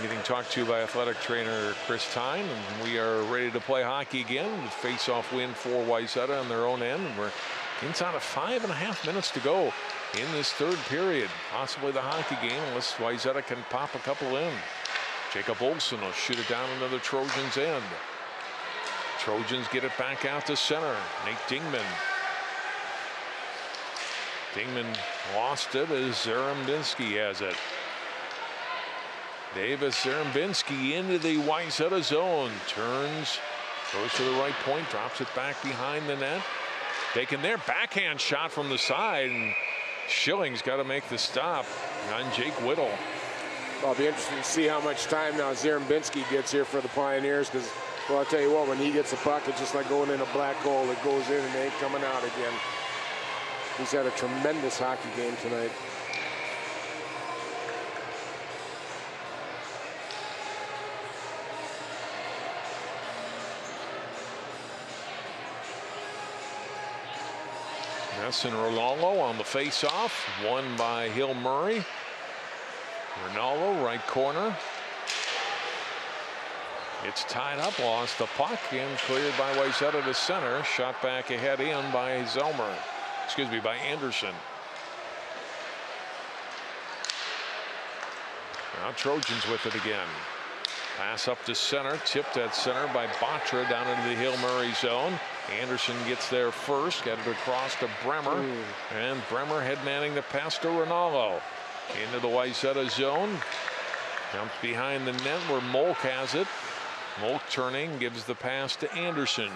getting talked to by athletic trainer Chris Tyne, and we are ready to play hockey again. The face-off win for Wayzata on their own end, and we're inside of 5.5 minutes to go in this 3rd period. Possibly the hockey game unless Wayzata can pop a couple in. Jacob Olson will shoot it down into the Trojans' end. Trojans get it back out to center. Nate Dingman. Dingman lost it as Zarembinski has it. Davis Zarembinski into the Wayzata zone. Turns, goes to the right point, drops it back behind the net. Taking their backhand shot from the side, and Schilling's got to make the stop on Jake Whittle. Well, it'll be interesting to see how much time now Zarembinski gets here for the Pioneers, because, well, I'll tell you what, when he gets a puck, it's just like going in a black hole. It goes in and they ain't coming out again. He's had a tremendous hockey game tonight. Ness and Ronaldo on the face-off, won by Hill Murray. Ronaldo, right corner. It's tied up, lost the puck, and cleared by Wayzata to center. Shot back ahead in by Zelmer. Excuse me, by Anderson. Now Trojans with it again. Pass up to center, tipped at center by Batra down into the Hill Murray zone. Anderson gets there first, got it across to Bremer, and Bremer head manning the pass to Ronaldo. Into the Wayzata zone. Jumps behind the net where Molk has it. Molk turning, gives the pass to Anderson.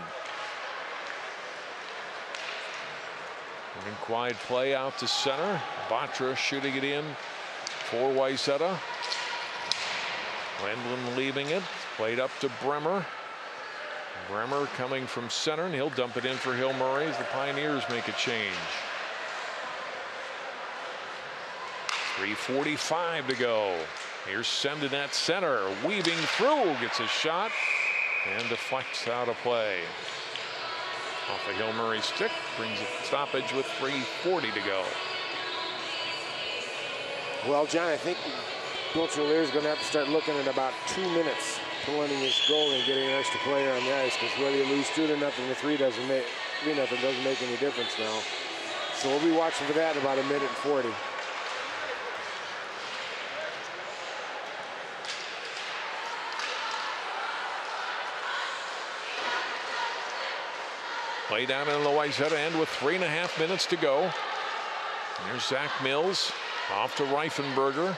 And quiet play out to center. Batra shooting it in for Wayzata. Wendland leaving it. Played up to Bremer. Bremer coming from center, and he'll dump it in for Hill Murray as the Pioneers make a change. 3:45 to go. Here's Sendin at center, weaving through, gets a shot, and deflects out of play. Off a Hill Murray stick, brings a stoppage with 3:40 to go. Well, John, I think Coach O'Leary's going to have to start looking at about 2 minutes disciplining his goal and getting an extra player on the ice, because whether you lose 2-0 or 3 doesn't make any difference now. So we'll be watching for that in about 1:40. Play down in the Wayzata end with 3.5 minutes to go. Here's Zach Mills off to Reifenberger.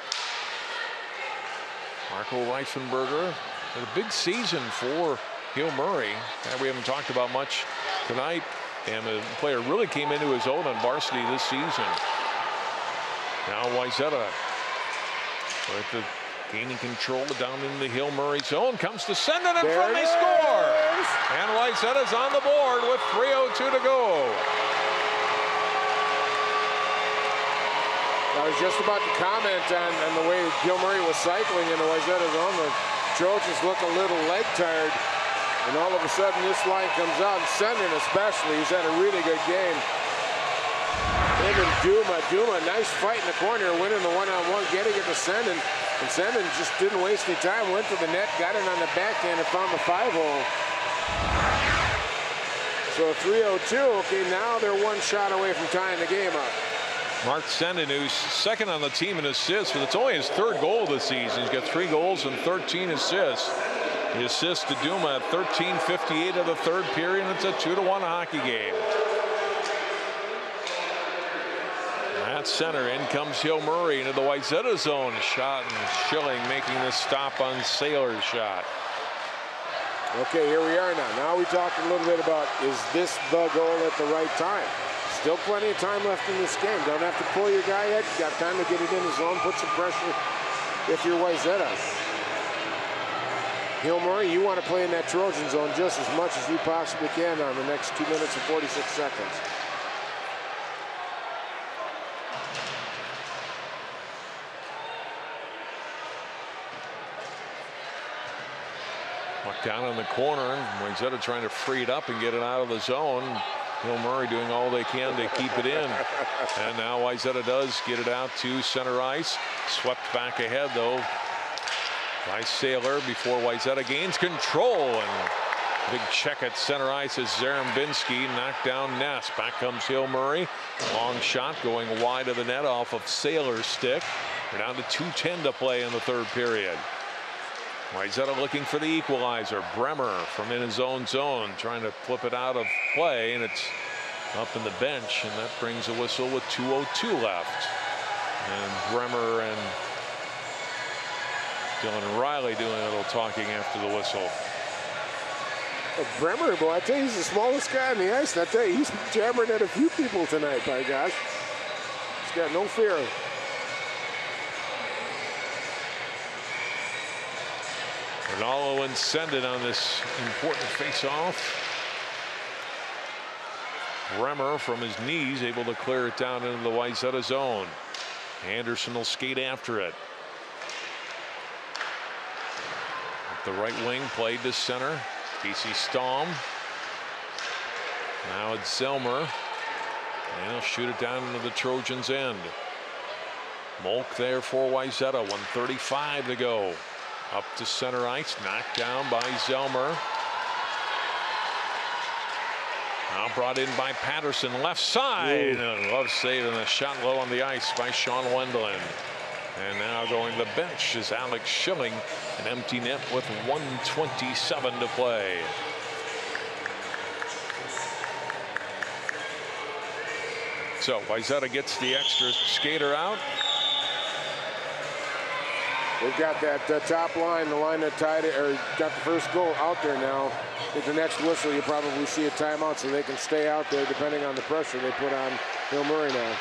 Marco Reifenberger had a big season for Hill Murray that we haven't talked about much tonight. And the player really came into his own on varsity this season. Now Wayzata with the gaining control down in the Hill Murray zone. Comes to send it in front. They score. And Wayzata's on the board with 3:02 to go. I was just about to comment on the way Hill Murray was cycling in the Wayzata zone. The Trojans look a little leg tired. And all of a sudden this line comes out, and Senden especially, he's had a really good game. Him and Duma, nice fight in the corner, winning the one-on-one, getting it to Senden. And Senden just didn't waste any time, went to the net, got it on the backhand, and found the 5-hole. So 3:02, okay, now they're one shot away from tying the game up. Mark Senden, who's second on the team in assists, but it's only his 3rd goal this season. He's got 3 goals and 13 assists. The assist to Duma at 13:58 of the 3rd period, and it's a 2-1 hockey game. At center, in comes Hill Murray into the Wayzata zone. Shot, and Schilling making the stop on Saylor's shot. Okay, here we are now. Now we talked a little bit about, is this the goal at the right time? Still plenty of time left in this game. Don't have to pull your guy yet. Got time to get it in the zone, put some pressure if you're Wayzata. Hill Murray, you want to play in that Trojan zone just as much as you possibly can on the next 2 minutes and 46 seconds. Puck down in the corner. Wayzata trying to free it up and get it out of the zone. Hill Murray doing all they can to keep it in. And now Wayzata does get it out to center ice. Swept back ahead, though, by Saylor before Wayzata gains control. And big check at center ice as Zarembinski knocked down Ness. Back comes Hill Murray. Long shot going wide of the net off of Saylor's stick. We're down to 2:10 to play in the 3rd period. Wayzata looking for the equalizer. Bremer from in his own zone trying to flip it out of play, and it's up in the bench, and that brings a whistle with 2:02 left. And Bremer and Dylan Riley doing a little talking after the whistle. Well, Bremer, boy, I tell you, he's the smallest guy on the ice. And I tell you, he's jabbering at a few people tonight, by gosh. He's got no fear. Ronaldo and Senden on this important face-off. Bremer from his knees able to clear it down into the Wayzata zone. Anderson will skate after it. Up the right wing, played to center. Casey Stamm. Now it's Zelmer. And he'll shoot it down into the Trojans' end. Molk there for Wayzata. 1:35 to go. Up to center ice, knocked down by Zelmer. Now brought in by Patterson, left side. Love save, and a shot low on the ice by Sean Wendland. And now going to the bench is Alex Schilling, an empty net with 1:27 to play. So Wayzata gets the extra skater out. They've got that top line, the line that tied it, or got the first goal out there now. At the next whistle, you'll probably see a timeout so they can stay out there depending on the pressure they put on Hill Murray now.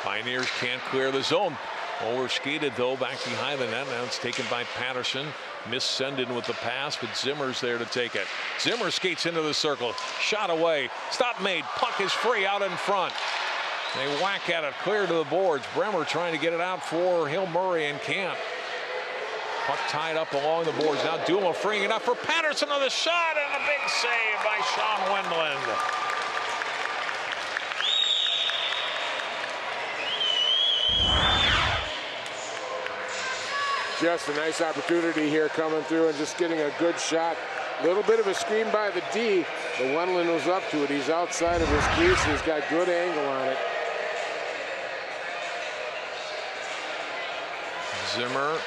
Pioneers can't clear the zone. Over skated, though, back behind the net. Now it's taken by Patterson. Missed Senden with the pass, but Zimmer's there to take it. Zimmer skates into the circle. Shot away. Stop made. Puck is free out in front. They whack at it, clear to the boards. Bremer trying to get it out for Hill Murray and can't. Puck tied up along the boards. Now Duma freeing it up for Patterson on the shot, and a big save by Sean Wendland. Just a nice opportunity here coming through and just getting a good shot. A little bit of a screen by the D, but Wendland was up to it. He's outside of his crease. He's got good angle on it. Zimmer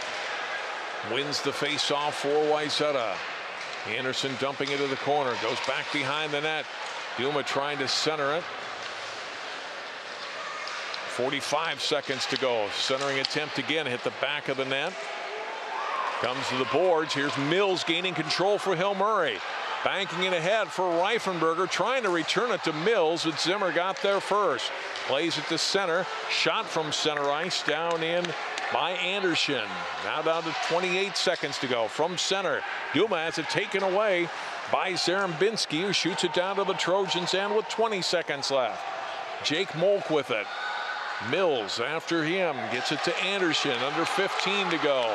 wins the face-off for Wayzata. Anderson dumping into the corner, goes back behind the net. Duma trying to center it. 45 seconds to go. Centering attempt again, hit the back of the net. Comes to the boards. Here's Mills gaining control for Hill Murray. Banking it ahead for Reifenberger, trying to return it to Mills, but Zimmer got there first. Plays it to center. Shot from center ice, down in by Anderson. Now down to 28 seconds to go from center. Duma has it taken away by Zarembinski, who shoots it down to the Trojans end with 20 seconds left. Jake Molk with it. Mills after him, gets it to Anderson, under 15 to go.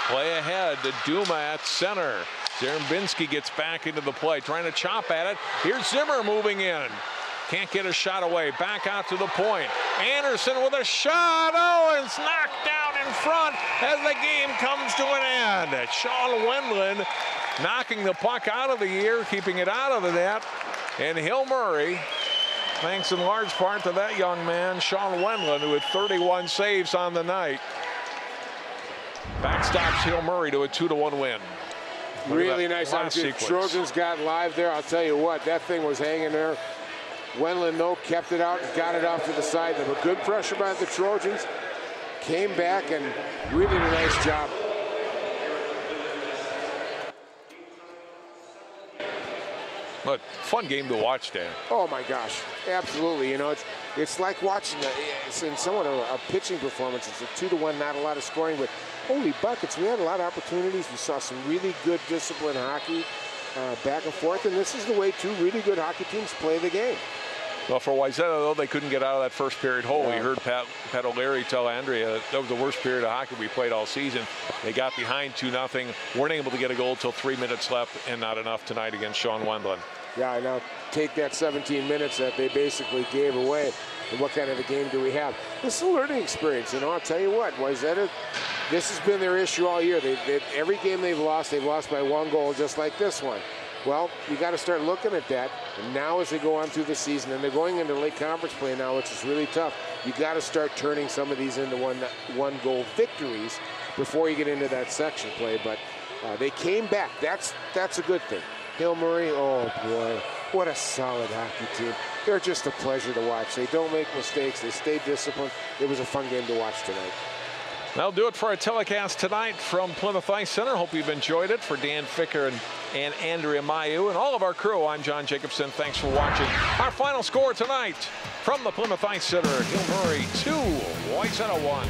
Play ahead to Duma at center. Zarembinski gets back into the play, trying to chop at it. Here's Zimmer moving in. Can't get a shot away. Back out to the point. Anderson with a shot. Oh, and it's knocked down in front as the game comes to an end. Sean Wendland knocking the puck out of the air, keeping it out of the net. And Hill Murray, thanks in large part to that young man, Sean Wendland, who had 31 saves on the night, backstops Hill Murray to a 2-1 win. Really nice opportunity. Trojans got live there. I'll tell you what, that thing was hanging there. Wendland, though, kept it out and got it off to the side. There were good pressure by the Trojans. Came back and really did a nice job. But fun game to watch, Dan. Oh my gosh, absolutely. You know, it's like watching it's in somewhat a pitching performance. It's a 2-1, not a lot of scoring, but holy buckets, we had a lot of opportunities. We saw some really good disciplined hockey back and forth, and this is the way two really good hockey teams play the game. Well, for Wayzata, though, they couldn't get out of that first period hole. Yeah. We heard Pat O'Leary tell Andrea that was the worst period of hockey we played all season. They got behind 2-0, weren't able to get a goal till 3 minutes left, and not enough tonight against Sean Wendland. Yeah, now take that 17 minutes that they basically gave away, and what kind of a game do we have? This is a learning experience, you know. I'll tell you what, Wayzata, this has been their issue all year. Every game they've lost by 1 goal, just like this one. Well, you got to start looking at that, and now as they go on through the season, and they're going into late conference play now, which is really tough, you got to start turning some of these into one-goal victories before you get into that section play. But they came back. That's a good thing. Hill Murray, oh boy, what a solid hockey team. They're just a pleasure to watch. They don't make mistakes. They stay disciplined. It was a fun game to watch tonight. That'll do it for our telecast tonight from Plymouth Ice Center. Hope you've enjoyed it. For Dan Ficker and Andrea Mayu and all of our crew, I'm John Jacobson. Thanks for watching. Our final score tonight from the Plymouth Ice Center, Hill Murray 2, Wayzata 1.